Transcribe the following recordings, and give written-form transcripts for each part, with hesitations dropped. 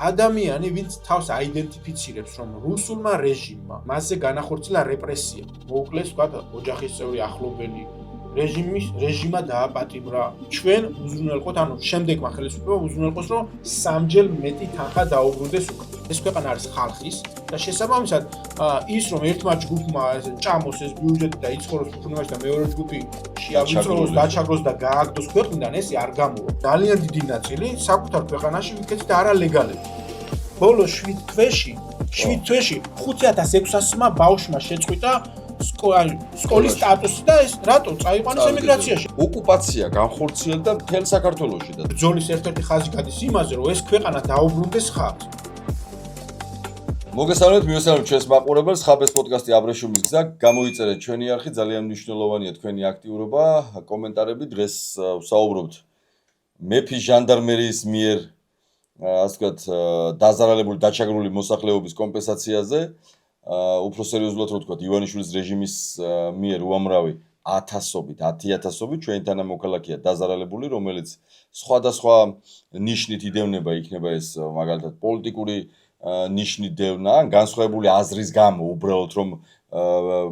ადამიანი, ვინც თავს აიდენტიფიცირებს, რომ რუსულმა რეჟიმმა მასზე განახორციელა რეპრესია, მოუკლეს, ვთქვათ, ოჯახის წევრი ახლობელი, რეჟიმა დააპატიმრა. ჩვენ უზრუნველყოთ, ანუ შემდეგმა ხელისუფლებამ უზრუნველყოს, რომ სამჯერ მეტი თანხა დაუბრუნდეს უკან. ეს ქვეყანა არის ხალხის და შესაბამისად ის რომ ერთმა ჯგუფმა ჭამოს ეს ბიუჯეტი და იცხოვროს ფუფუნებაში და მეორე ჯგუფი შეავიწროს, დაჩაგროს და გააგდოს ქვეყნიდან, ესე არ გამოვა. ძალიან დიდი ნაწილი საკუთარ ქვეყანაში ვიქეთ და არა ლეგალები. ბოლო 7 თვეში 5600-მა ბავშვმა შეწყვიტა სკოლის სტატუსი და ეს რატო წაიყვანეს ემიგრაციაში? ოკუპაცია განხორციელდა მთელ საქართველოში და ბრძოლის ერთ-ერთი ხაზი გადის იმაზე, რომ ეს ქვეყანა დაუბრუნდეს ხალხს. მოგესალმებით, მივესალმებით ჩვენს მაყურებელს. ხაბეს პოდკასტი აბრეშუმის გზა. გამოიწერეთ ჩვენი არხი, ძალიან მნიშვნელოვანია თქვენი აქტიურობა, კომენტარები. დღეს ვსაუბრობთ მეფის ჟანდარმერიის მიერ ასე ვთქვათ დაზარალებული დაჩაგრული მოსახლეობის კომპენსაციაზე. უფრო სერიოზულად რო ვთქვათ, ივანიშვილის რეჟიმის მიერ უამრავი 10,000-ობით ჩვენი თანამოქალაქეა დაზარალებული, რომელიც სხვადასხვა ნიშნით იდევნება, იქნება ეს მაგალითად პოლიტიკური ნიშნით დევნა, ან განსხვავებული აზრის გამო, უბრალოდ რომ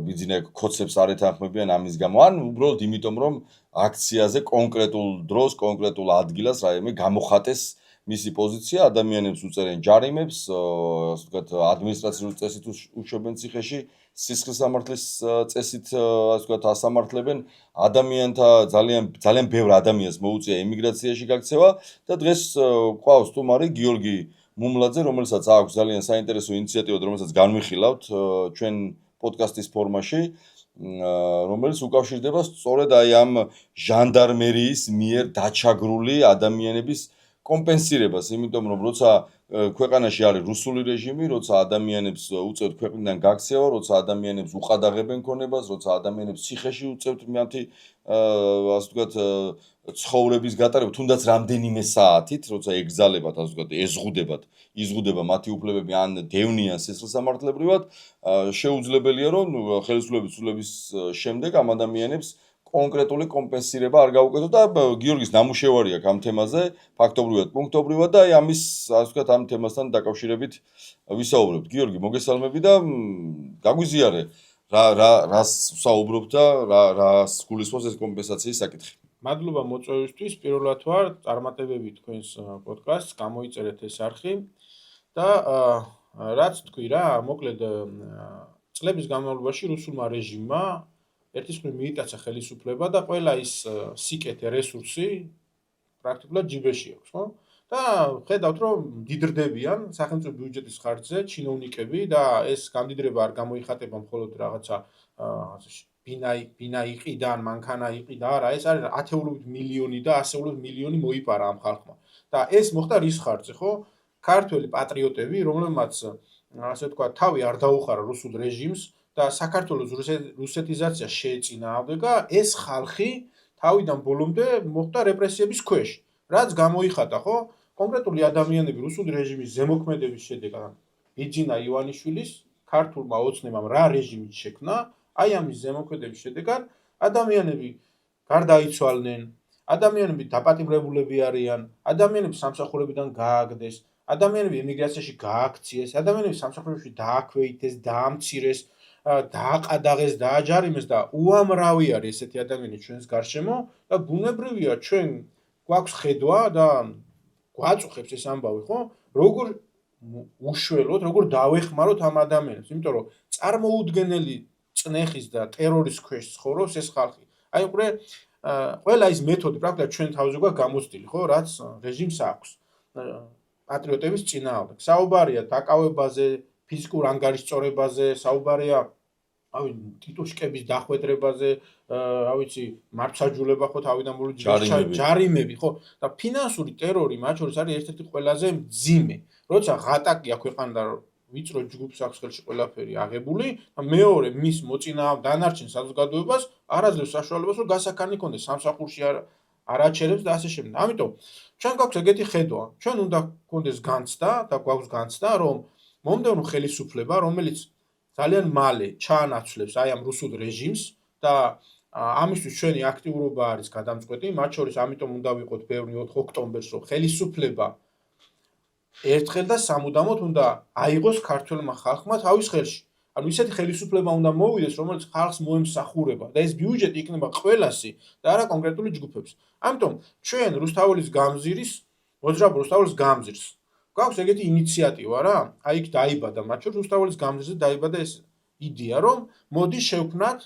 ბიძინა კოცებს არ ეთანხმებიან ამის გამო, ან უბრალოდ იმიტომ რომ აქციაზე კონკრეტულ დროს, კონკრეტულ ადგილას რაიმე გამოხატეს მისი პოზიცია, ადამიანებს უწერენ ჯარიმებს, ასე ვთქვათ, ადმინისტრაციულ წესით უშვებენ ციხეში, სისხლის სამართლის წესით, ასე ვთქვათ, ასამართლებენ ადამიანთა ძალიან ბევრ ადამიანს მოუწია ემიგრაციაში გაქცევა და დღეს ყავს სტუმარი გიორგი მუმლაძე, რომელსაც აქვს ძალიან საინტერესო ინიციატივა, რომელსაც განვიხილავთ ჩვენ პოდკასტის ფორმაში, რომელიც უკავშირდება სწორედ აი ამ ჟანდარმერიის მიერ დაჩაგრული ადამიანების კომპენსირებას, იმიტომ რომ როცა ქვეყანაში არის რუსული რეჟიმი, როცა ადამიანებს უწევთ ქვეყნიდან გაქცევა, როცა ადამიანებს უყადაღებენ ქონებას, როცა ადამიანებს ციხეში უწევთ მათი ასე ვთქვათ ცხოვრების გატარება, თუნდაც რამდენიმე საათით, როცა ეგზალებათ, ასე ვთქვათ, იზღუდება მათი უფლებები ან დევნიან სისხლსამართლებრივად, შეუძლებელია რომ ხელისუფლების ცვლილების შემდეგ ამ ადამიანებს კონკრეტული კომპენსირება არ გაუკეთოთ და გიორგის ნამუშევარი აქვს ამ თემაზე, ფაქტობრივად, პუნქტობრივად და აი ამის, ასე ვთქვათ, ამ თემასთან დაკავშირებით ვისაუბრებთ. გიორგი, მოგესალმები და გაგვიზიარე რას ვსაუბრობთ და რას გულისხმობს ეს კომპენსაციის საკითხი. მადლობა მოწვევისთვის. პირველად ვარ წარმატებები თქვენს პოდკასტს, გამოიწერეთ ეს არხი და რაც თქვი რა, მოკლედ წლების განმავლობაში რუსულმა რეჟიმმა ერთის მხრივ მიიტაცა ხელისუფლება და ყველა ის სიკეთე რესურსი პრაქტიკულად ჯიბეში აქვს, ხო? და ხედავთ რომ დიდრდებიან სახელმწიფო ბიუჯეტის ხარჯზე ჩინოვნიკები და ეს გამდიდრება არ გამოიხატება მხოლოდ რაღაცა ბინაიყიდან, მანქანაიყი და არა, ეს არის ათეულობით მილიონი და ასეულობით მილიონი მოიპარა ამ ხალხმა. და ეს მოხდა რის ხარჯზე, ხო? ქართველი პატრიოტები, რომლებმაც ასე ვთქვათ, თავი არ დაუხარა რუსულ რეჟიმს და საქართველოს რუსეთიზაცია შეეწინააღმდეგა, ეს ხალხი თავიდან ბოლომდე მოხდა რეპრესიების ქვეშ. რაც გამოიხატა, ხო? კონკრეტული ადამიანები რუსული რეჟიმის ზემოქმედების შედეგად ბიძინა ივანიშვილის ქართულმა ოცნებამ რა რეჟიმით შექმნა, აი ამის ზემოქმედების შედეგად ადამიანები გარდაიცვალნენ, ადამიანები დაპატიმრებულები არიან, ადამიანები სამსახურებიდან გააგდეს, ადამიანები ემიგრაციაში გააქციეს, ადამიანები სამსახურებში დააქვეითეს, დაამცირეს, დააყადაღეს, დააჯარიმეს და უამრავი არის ესეთი ადამიანები ჩვენს გარშემო და ბუნებრივია ჩვენ გვაქვს ხედვა და გვაწუხებს ეს ამბავი, ხო? როგორ უშველოთ, როგორ დავეხმაროთ ამ ადამიანებს, იმიტომ რომ წარმოუდგენელი წნეხის და ტერორის ქვეშ ცხოვრობს ეს ხალხი. აი უკვე ყველა ის მეთოდი პრაქტიკულად ჩვენ თავზე გვაქვს გამოცდილი, ხო, რაც რეჟიმს აქვს პატრიოტების წინააღმდეგ. საუბარია დაკავებაზე, ფიზიკურ ანგარიშწორებაზე, საუბარია ტიტუშკების დახვედრებაზე, რა ვიცი, მართლმსაჯულება ხო თავიდან ბოლო ჯარიმები, ხო? და ფინანსური ტერორი მათ შორის არის ერთ-ერთი ყველაზე მძიმე. როცა ღატაკია ქვეყანა და ვიწრო ჯგუფს აქვს ხელში ყველაფერი აღებული და მეორე მის მოწინააღმდეგ დანარჩენ საზოგადოებას არ აძლევს საშუალებას რომ გასაქანი კონდეს სამსახურში არ აჩერებს და ასე შემდეგ. ამიტომ ჩვენ გვაქვს ეგეთი ხედვა. ჩვენ უნდა კონდეს განცდა და გვაქვს განცდა რომ მომდევნო ხელისუფლება, რომელიც ძალიან მალე ჩაანაცვლებს აი ამ რუსულ რეჟიმს და ამისთვის ჩვენი აქტიურობა არის გადამწყვეტი, მათ შორის ამიტომ უნდა ვიყოთ ბევრი 4 ოქტომბერს, რომ ხელისუფლება ერთხელ და სამუდამოდ უნდა აიღოს ქართველმა ხალხმა თავის ხელში. ანუ ისეთი ხელისუფლება უნდა მოვიდეს, რომელიც ხალხს მოემსახურება და ეს ბიუჯეტი იქნება ყველასი და არა კონკრეტული ჯგუფების. ამიტომ ჩვენ რუსთაველის გამზირის, მოძრაობა რუსთაველის გამზირს გვაქვს ეგეთი ინიციატივა რა, აი იქ დაიბადა, მათ შორის რუსთაველის გამზირზე დაიბადა ეს იდეა, რომ მოდი შევქმნათ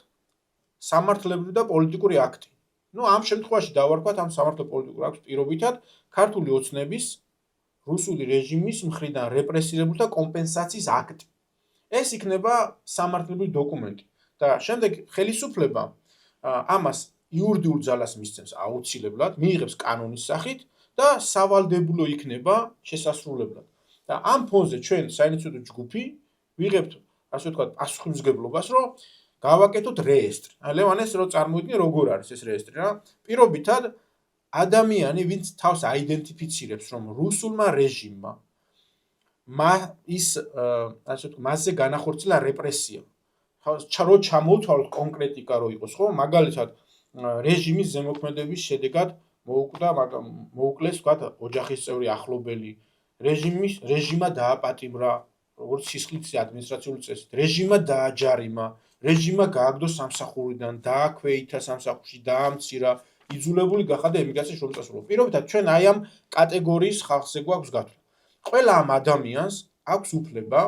სამართლებრივი და პოლიტიკური აქტი. ამ შემთხვევაში დავარქვათ ამ სამართლებრივ პოლიტიკურ აქტს პირობითად ქართული ოცნების რუსული რეჟიმის მხრიდან რეპრესირებულთა კომპენსაციის აქტი. ეს იქნება სამართლებრივი დოკუმენტი და შემდეგ ხელისუფლება ამას იურიდიულ ძალას მისცემს აუცილებლად, მიიღებს კანონის სახით და სავალდებულო იქნება შესასრულებლად. და ამ ფონზე ჩვენ საინიციატივო ჯგუფი ვიღებთ, ასე ვთქვათ, პასუხისმგებლობას, რომ გავაკეთოთ რეესტრი. ლევანეს რო წარმოიდგინე როგორ არის ეს რეესტრი რა? პირობითად ადამიანი, ვინც თავს აიდენტიფიცირებს, რომ რუსულმა რეჟიმმა მასზე განახორციელა რეპრესია. რო ჩამოვთვალოთ კონკრეტიკა რო იყოს, ხო? მაგალითად, რეჟიმის ზემოქმედების შედეგად მოუკლეს, ვთქვათ, ოჯახის წევრი ახლობელი, რეჟიმა დააპატიმრა, როგორც სისხლით ადმინისტრაციული წესით, რეჟიმა დააჯარიმა, რეჟიმა გააგდო სამსახურიდან, დააქვეითა სამსახურში, დაამცირა, იძულებული გახადა ემიგრაციაში შემოწესულობა. პირობითად ჩვენ აი ამ კატეგორიის ხალხზე გვაქვს გათვლა. ყველა ამ ადამიანს აქვს უფლება,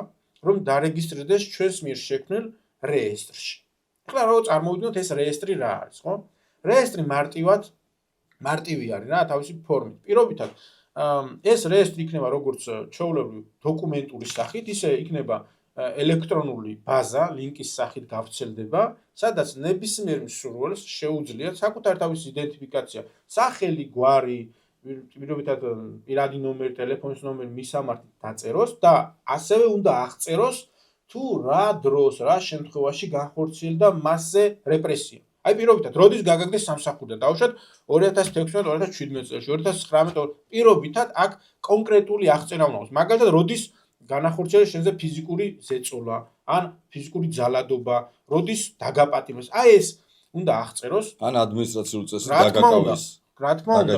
რომ დარეგისტრირდეს ჩვენს მიერ შექმნილ რეესტრში. ახლა რო წარმოვიდგინოთ ეს რეესტრი რა არის, ხო? რეესტრი მარტივი არის რა თავისი ფორმით. პირობითად ეს რეესტრი იქნება როგორც ჩვეულებრივი დოკუმენტური სახით, ისე იქნება ელექტრონული ბაზა, ლინკის სახით გავრცელდება, სადაც ნებისმიერ მსურველს შეუძლია საკუთარი თავის იდენტიფიკაცია, სახელი, გვარი, პირობითად პირადი ნომერი, ტელეფონის ნომერი მისამართით დაწეროს და ასევე უნდა აღწეროს თუ რა დროს, რა შემთხვევაში განხორციელდა მასზე რეპრესია. აი პირობითად, როდის გაგაგდეს სამსახურიდან, დავუშვათ 2016-2017 წელს, 2019 პირობითად აქ კონკრეტული აღწერა უნდა აქვს. მაგალითად, როდის განახორციელეს შენზე ფიზიკური ზეწოლა, ან ფიზიკური ძალადობა, როდის დაგაპატიმრეს. აი ეს უნდა აღწეროს. ან ადმინისტრაციული წესით დაგაკავეს. რა თქმა უნდა,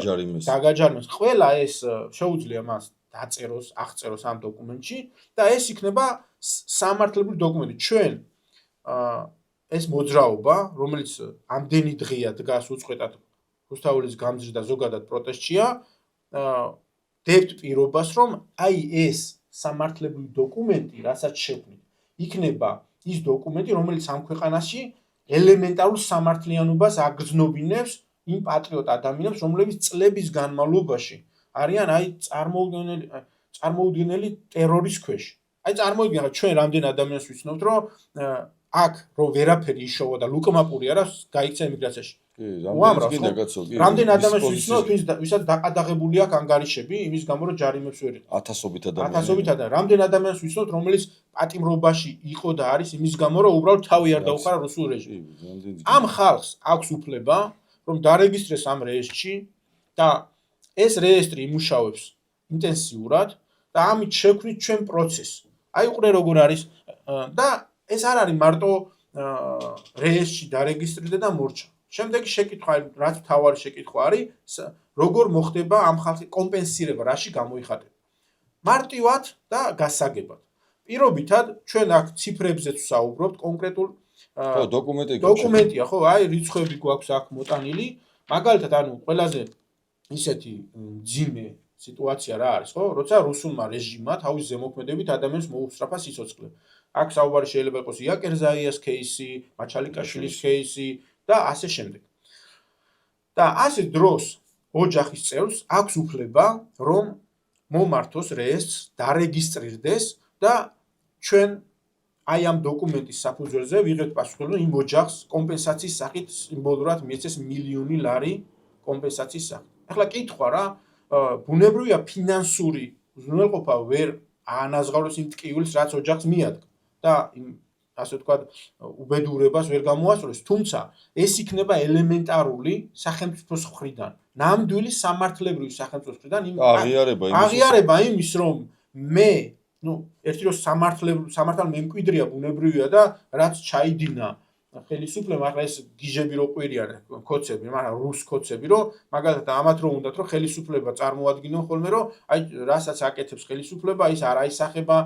დაგაჯარიმეს. ყველა ეს შეუძლია მას დაწეროს, აღწეროს ამ დოკუმენტში და ეს იქნება სამართლებრივი დოკუმენტი. ჩვენ ეს მოძრაობა, რომელიც ამდენი დღეა დგას უწყვეტად რუსთაველის გამზირს და ზოგადად პროტესტშია, დებთ პირობას, რომ აი ეს სამართლებრივი დოკუმენტი, რასაც შევქმნით, იქნება ის დოკუმენტი, რომელიც ამ ქვეყანაში ელემენტარულ სამართლიანობას აგრძნობინებს იმ პატრიოტ ადამიანებს, რომლებიც წლების განმავლობაში არიან აი წარმოუდგენელი ტერორის ქვეშ. აი წარმოიდგინეთ, ჩვენ რამდენ ადამიანს ვიცნობთ, რომ აქ რო ვერაფერი იშოვა და ლუკმაპური არა გაიქცა ემიგრაციაში. რამდენ ადამიანს ვიცნობთ, ვისაც დაყადაღებული აქვს ანგარიშები, იმის გამო რომ ჯარიმებს ვერ იღებს. ათასობით ადამიანი. ათასობით ადამიანი. რამდენ ადამიანს ვიცნობთ, რომელიც პატიმრობაში იყო და არის იმის გამო რომ უბრალოდ თავი არ დაუხარა რუსულ რეჟიმს. ამ ხალხს აქვს უფლება, რომ დარეგისტრეს ამ რეესტრში და ეს რეესტრი იმუშავებს ინტენსიურად და ამით შევქმნით ჩვენ პროცესს. აი უყურე როგორ არის და ეს არ არის მარტო რეესტრში დარეგისტრირდა და მორჩა. შემდეგი შეკითხვა, რაც მთავარი შეკითხვა არის, როგორ მოხდება ამ ხალხის კომპენსირება, რაში გამოიხატება. მარტივად და გასაგებად. პირობითად ჩვენ აქ ციფრებზეც ვსაუბრობთ, კონკრეტულ დოკუმენტია, ხო, აი რიცხვები გვაქვს აქ მოტანილი. მაგალითად, ანუ ყველაზე ისეთი ძიმე სიტუაცია რა არის, ხო? როცა რუსულმა რეჟიმმა თავის ზემოქმედებით ადამიანს მოუსწრაფა სიცოცხლე. აქ საუბარი შეიძლება იყოს იაკერ ზაიას кейსი, მაჩალიკაშვილის кейსი და ასე შემდეგ. და ასე დროს ოჯახის წევრს აქვს უფლება, რომ მომართოს რეესტრს, დარეგისტრირდეს და ჩვენ აი ამ დოკუმენტის საფუძველზე ვიღებთ პასუხისმგებლობა იმ ოჯახს კომპენსაციის სახით სიმბოლურად მიეცეს მილიონი ლარი კომპენსაციის სახით. ახლა კითხვა რა, ბუნებრივია ფინანსური უზრუნველყოფა ვერ აანაზღაურებს იმ ტკივილს, რაც ოჯახს მიადგა და ასე ვთქვათ, უბედურებას ვერ გამოასწორებს, თუმცა ეს იქნება ელემენტარული სახელმწიფოს მხრიდან, ნამდვილი სამართლებრივი სახელმწიფოს მხრიდან აღიარება იმის, რომ მე, ერთი რომ სამართალ მემკვიდრეა ბუნებრივია და რაც ჩაიდინა ხელისუფლება, ახლა ეს გიჟები რო ყვირიან კოცები, მაგრამ რუს კოცები რო მაგალითად ამათ რო უნდათ რომ ხელისუფლება წარმოადგინონ ხოლმე რომ აი რასაც აკეთებს ხელისუფლება ის არ აისახება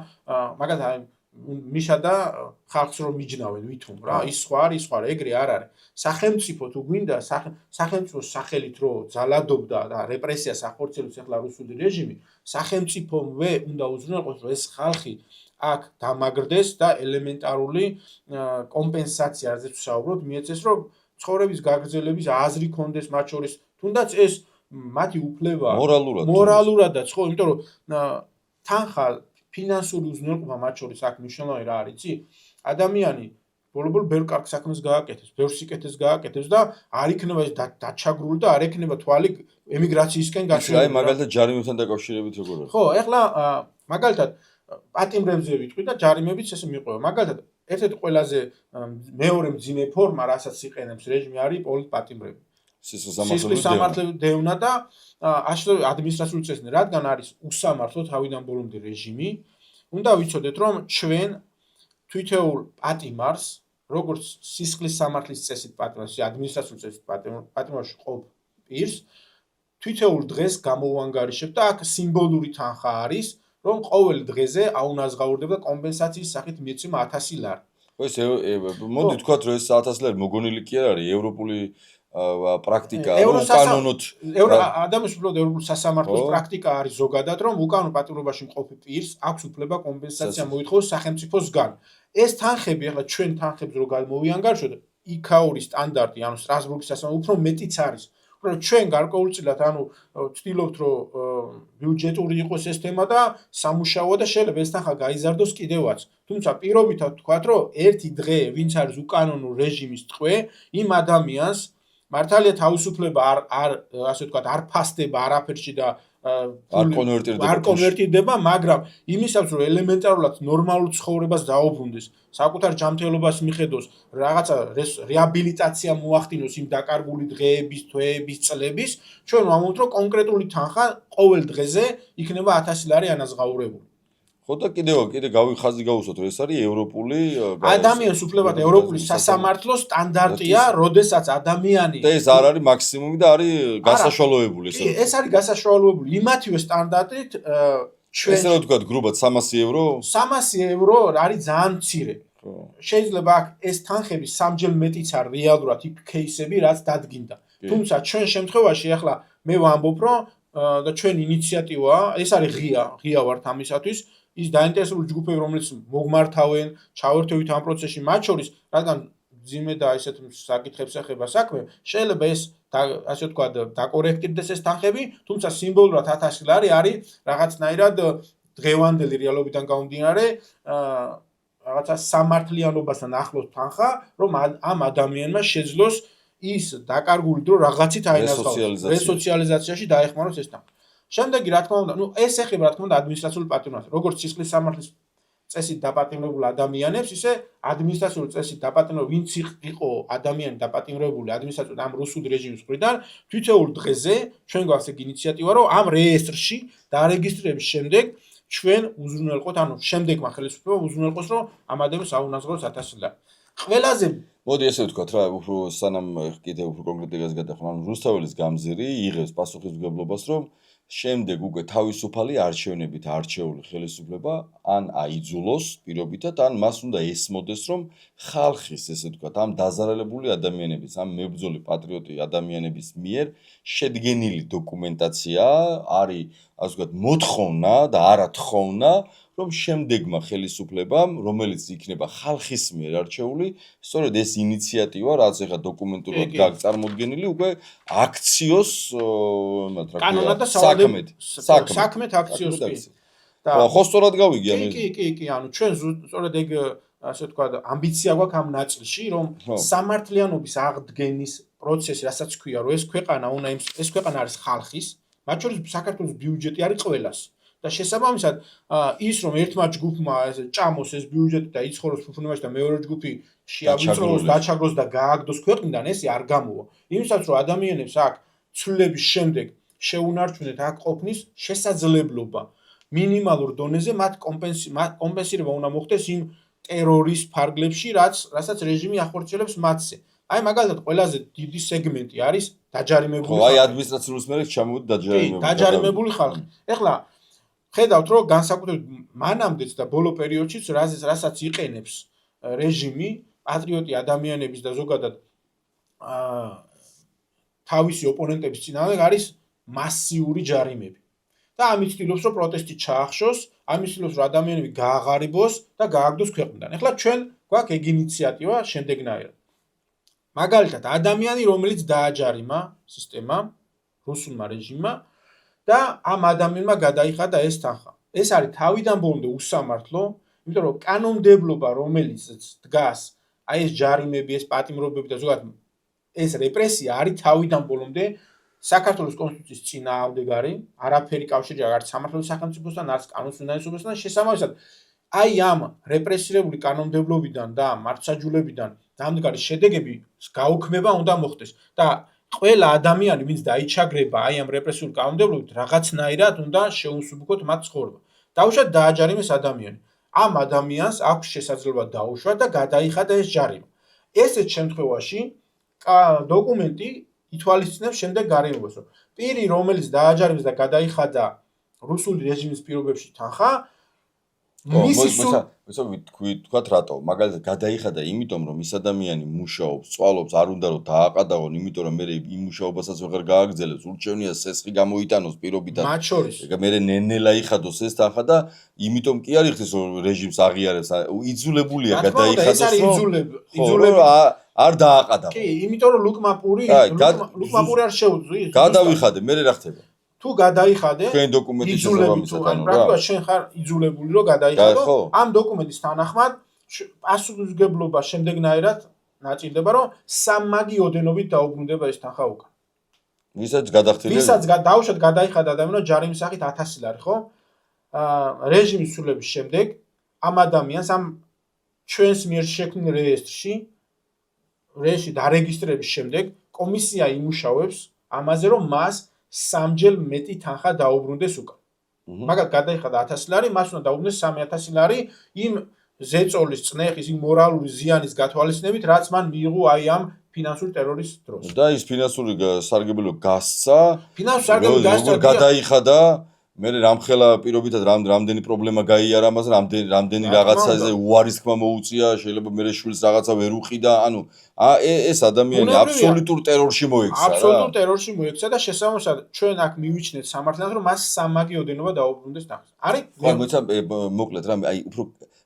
მაგალითად მიშა და ხალხს რომ მიჯნავენ ვითომ რა ის სხვა არის ეგრე არ არის სახელმწიფო თუ გვინდა სახელმწიფოს სახელით რო ძალადობდა და რეპრესიას ახორციელებს ახლა რუსული რეჟიმი სახელმწიფომვე უნდა უზრუნველყოს რომ ეს ხალხი აქ დამაგრდეს და ელემენტარული კომპენსაცია რაზეც ვსაუბრობთ მიეცეს რომ ცხოვრების გაგრძელების აზრი კონდეს მათ შორის თუნდაც ეს მათი უფლება მორალურადაც ხო იმიტომ რომ თანხა ფინანსური უზრუნველყოფა მათ შორის აქ მნიშვნელოვანი რა არის იცი ადამიანი ბოლო-ბოლო ბევრ კარგ საქმეს გააკეთებს ბევრ სიკეთეს გააკეთებს და არ იქნება ეს დაჩაგრული და არ ექნება თვალი ემიგრაციისკენ გაშლილი აი მაგალითად ჯარიმებთან დაკავშირებით როგორ არის ხო ეხლა მაგალითად პატიმრებზე ვიტყვი და ჯარიმებიც ესე მიყვება მაგალითად ერთ-ერთი ყველაზე მეორე მძიმე ფორმა რასაც იყენებს რეჟიმი არის პოლიტპატიმრები სისხლის სამართლები დევნა და ადმინისტრაციული წესნი რადგან არის უსამართლო თავიდან ბოლომდე რეჟიმი უნდა ვიცოდეთ რომ ჩვენ თვითეულ პატიმარს როგორც სისხლის სამართლის წესით პატიმარს ადმინისტრაციული წესით პატიმარში ყოფ პირს თვითეულ დღეს გამოვანგარიშებ და აქ სიმბოლური თანხა არის რომ ყოველ დღეზე აუნაზღაურდება კომპენსაციის სახით მიეცემა 1000 ლარი. ხო ეს მოდი თქვათ რომ ეს 1000 ლარი მოგონილი კი არ არის ევროპული პრაქტიკა რომ კანონოთ ადამიანის უბრალოდ ევროპული სასამართლოს პრაქტიკა არის ზოგადად რომ უკანონო პატიმრობაში მყოფი პირს აქვს უფლება კომპენსაცია მოითხოვოს სახელმწიფოსგან. ეს თანხები ახლა ჩვენ თანხებს რო გამოვიანგარიშოთ იქაური სტანდარტი ანუ სტრასბურგის სასამართლო უფრო მეტიც არის. რომ ჩვენ გარკვეულწილად ანუ ვცდილობთ რომ ბიუჯეტური იყოს ეს თემა და სამუშაოა და შეიძლება ეს თანხა გაიზარდოს კიდევაც. თუმცა პირობითად ვთქვათ რომ ერთი დღე ვინც არის უკანონო რეჟიმის ტყვე იმ ადამიანს მართალია თავისუფლება არ ასე ვთქვათ არ ფასდება არაფერში და არ კონვერტირდება მაგრამ იმისაც რომ ელემენტარულად ნორმალურ ცხოვრებას დაუბრუნდეს საკუთარ ჯანმრთელობას მიხედოს რაღაცა რეაბილიტაცია მოახდინოს იმ დაკარგული დღეების თვეების წლების ჩვენ ვამბობთ რომ კონკრეტული თანხა ყოველ დღეზე იქნება 1000 ლარი ანაზღაურებული ხო და კიდე ხაზი გავუსვათ რომ ეს არის ევროპული ადამიანის უფლებათა ევროპული სასამართლო სტანდარტია როდესაც ადამიანი და ეს არ არის მაქსიმუმი და არის გასაშვალოებული ეს არის გასაშვალოებული იმათივე სტანდარტით ჩვენ ესე რომ ვთქვათ გრუბად 300 евро 300 евро არის ძალიან მცირე შეიძლება აქ ეს თანხები სამჯერ მეტიც არის რეალურად იქ кейსები რაც დადგინდა თუმცა ჩვენ შემთხვევაში ახლა მე ვამბობ რომ და ჩვენ ინიციატივაა ეს არის ღია ვართ ამისათვის ის დაინტერესებული ჯგუფები რომელიც მოგმართავენ ჩავერთვით ამ პროცესში მათ შორის რადგან ძიმე და ესეთ საკითხებს ეხება საქმე შეიძლება ეს ასე ვთქვათ დაკორექტირდეს ეს თანხები თუმცა სიმბოლურად 1000 ლარი არის რაღაცნაირად დღევანდელი რეალობიდან გამომდინარე რაღაცა სამართლიანობასთან ახლოს თანხა რომ ამ ადამიანმა შეძლოს ის დაკარგული დრო რაღაცით აინაზღაოს რესოციალიზაციაში დაეხმაროს ეს თანხა შემდეგი რა თქმა უნდა, ეს ეხება რა თქმა უნდა ადმინისტრაციულ პატიმრობას. როგორც სისხლის სამართლის წესით დაპატიმრებულ ადამიანებს, ისე ადმინისტრაციული წესით დაპატიმრებულ ვინც იყო ადამიანი დაპატიმრებული ადმინისტრაციულ ამ რუსული რეჟიმის მხრიდან, თითოეულ დღეზე ჩვენ გვაქვს ეგ ინიციატივა, რომ ამ რეესტრში დარეგისტრირების შემდეგ ჩვენ უზრუნველყოთ, ანუ შემდეგმა ხელისუფლებამ უზრუნველყოს, რომ ამ ადამიანს აუნაზღაუროს 1000 ლარი. ყველაზე მოდი ესე ვთქვათ რა, უფრო სანამ კიდევ უფრო კონკრეტულად გადახმ, ანუ რუსთაველის გამზირი იღებს პასუხისმგებლობას, რომ შემდეგ უკვე თავისუფალი არჩევნებით არჩეული ხელისუფლება ან აიძულოს პირობითად ან მას უნდა ესმოდეს რომ ხალხის ესე ვთქვათ ამ დაზარალებული ადამიანების ამ მებრძოლი პატრიოტი ადამიანების მიერ შედგენილი დოკუმენტაცია არის ასე ვთქვათ მოთხოვნა და არა თხოვნა რომ შემდეგმა ხელისუფლებამ რომელიც იქნება ხალხის მიერ არჩეული სწორედ ეს ინიციატივა რაც ეხა დოკუმენტურად გაგწარმოდგენილი უკვე აქციოს კანონად და საქმეთ აქციოს და ხო სწორად გავიგე ანუ კი ანუ ჩვენ სწორედ ეგ ასე ვთქვათ ამბიცია გვაქვს ამ ნაწილში რომ სამართლიანობის აღდგენის პროცესი რასაც ქვია რომ ეს ქვეყანა უნდა ეს ქვეყანა არის ხალხის მათ შორის საქართველოს ბიუჯეტი არის ყველას და შესაბამისად ის რომ ერთმა ჯგუფმა ესე ჭამოს ეს ბიუჯეტი და იცხოვროს ფუფუნებაში და მეორე ჯგუფი შეავიწროს, დაჩაგროს და გააგდოს ქვეყნიდან ესე არ გამოვა. იმისაც რომ ადამიანებს აქ ცვლილების შემდეგ შეუნარჩუნეთ აქ ყოფნის შესაძლებლობა მინიმალურ დონეზე მათ კომპენსირება უნდა მოხდეს იმ ტერორის ფარგლებში, რასაც რეჟიმი ახორციელებს მათზე. აი მაგალითად ყველაზე დიდი სეგმენტი არის დაჯარიმებული ხალხი. აი ადმინისტრაციულ სფეროში ჩამოვიდა დაჯარიმებული. დაჯარიმებული ხალხი. ეხლა ხედავთ რომ განსაკუთრებით მანამდეც და ბოლო პერიოდშიც რასაც იყენებს რეჟიმი პატრიოტი ადამიანების და ზოგადად თავისი ოპონენტების წინააღმდეგ არის მასიური ჯარიმები. და ამით ცდილობს რომ პროტესტი ჩაახშოს, ამით ცდილობს რომ ადამიანები გააღარიბოს და გააგდოს ქვეყნიდან. ეხლა ჩვენ გვაქვს ეგ ინიციატივა შემდეგნაირად. მაგალითად, ადამიანი რომელიც დააჯარიმა სისტემამ, რუსულმა რეჟიმმა და ამ ადამიანმა გადაიხადა ეს თანხა. ეს არის თავიდან ბოლომდე უსამართლო, იმიტომ რომ კანონმდებლობა რომელიც დგას, აი ეს ჯარიმები, ეს პატიმრობები და ზოგადად ეს რეპრესია არის თავიდან ბოლომდე საქართველოს კონსტიტუციის წინააღმდეგარი, არაფერი კავშირი არ აქვს სამართლებრივ სახელმწიფოსთან, არც კანონის უნივერსალობასთან, შესაბამისად, აი ამ რეპრესირებული კანონმდებლობიდან და მართლმსაჯულებიდან დამდგარი შედეგები გაუქმება უნდა მოხდეს და ყველა ადამიანი, ვინც დაიჩაგრება აი ამ რეპრესიული კანონმდებლობით, რაღაცნაირად უნდა შეუსუბუქოთ მათ ცხოვრება. დაუშვათ დააჯარიმეს ადამიანი. ამ ადამიანს აქვს შესაძლებლობა დაუშვათ და გადაიხადა ეს ჯარიმა. ესეთ შემთხვევაში დოკუმენტი ითვალისწინებს შემდეგ გარემოებას, რომ პირი, რომელიც დააჯარიმეს და გადაიხადა რუსული რეჟიმის პირობებში თანხა, თქვათ რატო? მაგალითად გადაიხადა იმიტომ, რომ ის ადამიანი მუშაობს, წვალობს, არ უნდა რომ დააყადაღონ, იმიტომ რომ მე იმ მუშაობასაც ვეღარ გააგრძელებს, ურჩევნია სესხი გამოიტანოს პირობიდან. მათ შორის. მე ნენელა იხადოს ეს თანხა და იმიტომ კი არ იხდეს რომ რეჟიმს აღიარებს, იძულებულია გადაიხადოს. ეს არის იძულება. არ დააყადაღო. კი, იმიტომ რომ ლუკმაპური არ შეუძლია. გადავიხადე, მე რა ხდება? თუ გადაიხადე, თქვენ დოკუმენტი შესაბამისად ანუ რა. პრაქტიკულად შენ ხარ იძულებული რომ გადაიხადო. ამ დოკუმენტის თანახმად პასუხისმგებლობა შემდეგნაირად ნაწილდება, რომ სამმაგი ოდენობით დაუბრუნდება ეს თანხა უკან. ვისაც გადახდილი. ვისაც დაუშვათ გადაიხადა ადამიანო ჯარიმის სახით 1000 ლარი, ხო? რეჟიმის ცვლილების შემდეგ ამ ადამიანს ამ ჩვენს მიერ შექმნილ რეესტრში დარეგისტრების შემდეგ კომისია იმუშავებს ამაზე, რომ მას სამჯერ მეტი თანხა დაუბრუნდეს უკან. მაგალითად გადაიხადა 1000 ლარი, მას უნდა დაუბრუნდეს 3000 ლარი იმ ზეწოლის, წნეხის, იმ მორალური ზიანის გათვალისწინებით, რაც მან მიიღო აი ამ ფინანსური ტერორის დროს. და ის ფინანსური სარგებლობა გასცა, ფინანსური სარგებლობა გასცა, გადაიხადა, მე რამხელა პირობითად რამდენი პრობლემა გაიარა მას, რამდენი რაღაცაზე უარისქმა მოუწია, შეიძლება მე შვილს რაღაცა ვერ უყიდა, ანუ ეს ადამიანი აბსოლუტურ ტერორში მოექცა რა. აბსოლუტურ ტერორში მოექცა და შესაბამისად ჩვენ აქ მივიჩნეთ სამართლიანად, რომ მას სამმაგი ოდენობა დაუბრუნდეს თანხას. არის? ხო, მოკლედ რა, აი უფრო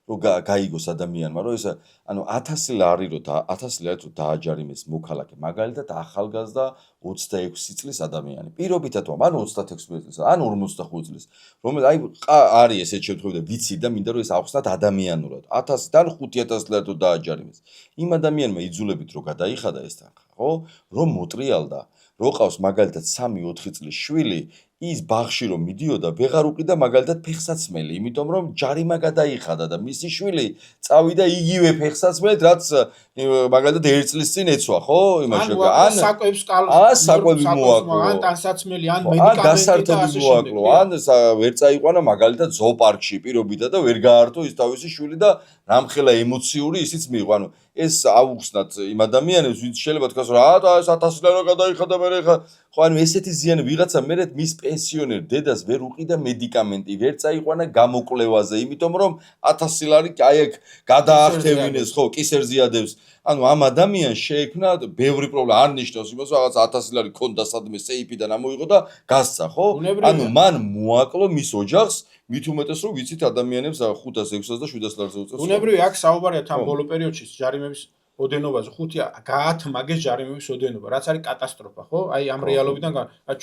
რო გაიგოს ადამიანმა, რომ ეს ანუ 1000 ლარი რო 1000 ლარი რო დააჯარიმეს მოქალაქე, მაგალითად ახალგაზრდა 26 წლის ადამიანი. პირობითად ვამ, ანუ 36 წლის, ანუ 45 წლის, რომელიც აი არის ესეთ შემთხვევაში და ვიცი და მინდა რომ ეს ახსნათ ადამიანურად. 1000-დან 5000 ლარი რო დააჯარიმეს. იმ ადამიანმა იძულებით რო გადაიხადა ეს თანხა, ხო? რომ მოტრიალდა, რო ყავს მაგალითად 3-4 წლის შვილი, ის ბაღში რომ მიდიოდა, ვეღარ უყიდა მაგალითად ფეხსაცმელი, იმიტომ რომ ჯარიმა გადაიხადა და მისი შვილი წავიდა იგივე ფეხსაცმელით, რაც მაგალითად 1 წლის წინ ეცვა, ხო? იმაში ან საკვებს საკვები მოაკლო, ან ტანსაცმელი, ან მედიკამენტი და ასე შემდეგ. ან ვერ წაიყვანა მაგალითად ზოოპარკში პირობითად და ვერ გაართო ის თავისი შვილი და რამხელა ემოციური ისიც მიიღო. ანუ ეს აუხსნათ იმ ადამიანებს, ვინც შეიძლება თქვას რა, ეს 1000 ლარი გადაიხადა მე ხა, ხო, ანუ ესეთი ზიანი ვიღაცა მე მის პენსიონერ დედას ვერ უყიდა მედიკამენტი, ვერ წაიყვანა გამოკვლევაზე, იმიტომ რომ 1000 ლარი აი აქ გადაახტევინეს, ხო, კისერზიადებს. ანუ ამ ადამიანს შეექმნა ბევრი პრობლემა, არ ნიშნავს იმას, რომ რაღაც 1000 ლარი ქონდა სადმე სეიფიდან ამოიღო და გასცა, ხო? ანუ მან მოაკლო მის ოჯახს, მით უმეტეს რომ ვიცით ადამიანებს 500, 600 და 700 ლარზე უწევს. უნებრივია აქ საუბარია თან ბოლო პერიოდში ჯარიმების ოდენობაზე 5 გაათმაგეს ჯარიმების ოდენობა, რაც არის კატასტროფა, ხო? აი ამ რეალობიდან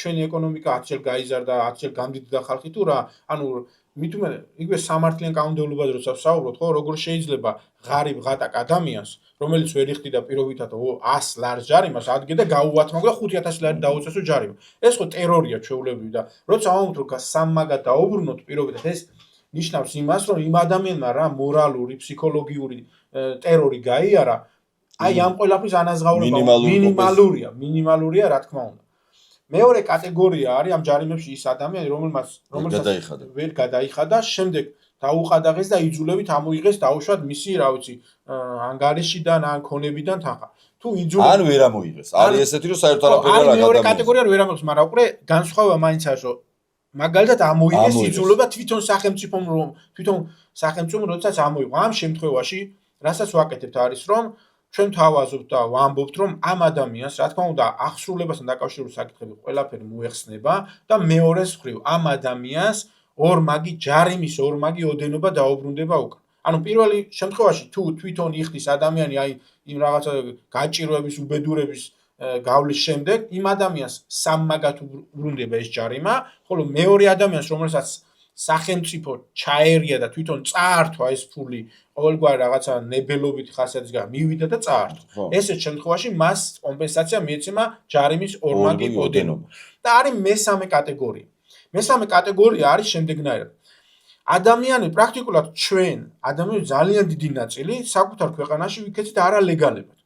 ჩვენი ეკონომიკა 10 ჯერ გაიზარდა, 10 ჯერ გამდიდრდა ხალხი თუ რა, ანუ მით უმეტეს იგივე სამართლიან კანონმდებლობაზე როცა ვსაუბრობთ, ხო, როგორ შეიძლება ღარიბ ღატაკ ადამიანს, რომელიც ვერ იხდიდა პირობითად 100 ლარს ჯარიმას, ადგე და გაუათმაგდა 5000 ლარი დაუწესო ჯარიმა. ეს ხო ტერორია ჩვეულებრივი და როცა ამბობთ რომ სამმაგად დაუბრუნოთ პირობითად, ეს ნიშნავს იმას, რომ იმ ადამიანმა რა მორალური, ფსიქოლოგიური ტერორი გაიარა, აი ამ ყველაფრის ანაზღაურება მინიმალურია, რა თქმა უნდა. მეორე კატეგორია არის ამ ჯარიმებში ის ადამიანი, რომელსაც ვერ გადაიხადა, შემდეგ დაუყადაღეს და იძულებით ამოიღეს დაუშვათ მისი, რა ვიცი, ანგარიშიდან, ან ქონებიდან თანხა. თუ იძულებით ან ვერ ამოიღეს. არის ესეთი რომ საერთოდ არაფერი არ მეორე კატეგორია ვერ ამოიღეს, მაგრამ უკვე განსხვავება მაინც არის, რომ მაგალითად ამოიღეს იძულება თვითონ სახელმწიფომ, რომ თვითონ სახელმწიფომ როდესაც ამოიღო. ამ შემთხვევაში, რასაც ვაკეთებთ არის, რომ ჩვენ თავაზობთ და ვამბობთ, რომ ამ ადამიანს, რა თქმა უნდა, აღსრულებასთან დაკავშირებული საკითხები ყველაფერი მოეხსნება და მეორეს მხრივ ამ ადამიანს ორმაგი ჯარიმის ორმაგი ოდენობა დაუბრუნდება უკან. ანუ პირველი შემთხვევაში თუ თვითონ იხდის ადამიანი აი იმ რაღაცა გაჭირვების, უბედურების გავლის შემდეგ იმ ადამიანს სამმაგად უბრუნდება ეს ჯარიმა, ხოლო მეორე ადამიანს, რომელსაც სახელმწიფო ჩაერია და თვითონ წაართვა ეს ფული ყოველგვარი რაღაცა ნებელობით ხასიათის გამო მივიდა და წაართვა. ესეთ შემთხვევაში მას კომპენსაცია მიეცემა ჯარიმის ორმაგი ოდენობა. და არის მესამე კატეგორია. მესამე კატეგორია არის შემდეგნაირად. ადამიანი პრაქტიკულად ჩვენ ადამიანის ძალიან დიდი ნაწილი საკუთარ ქვეყანაში ვიქეცით არალეგალებად.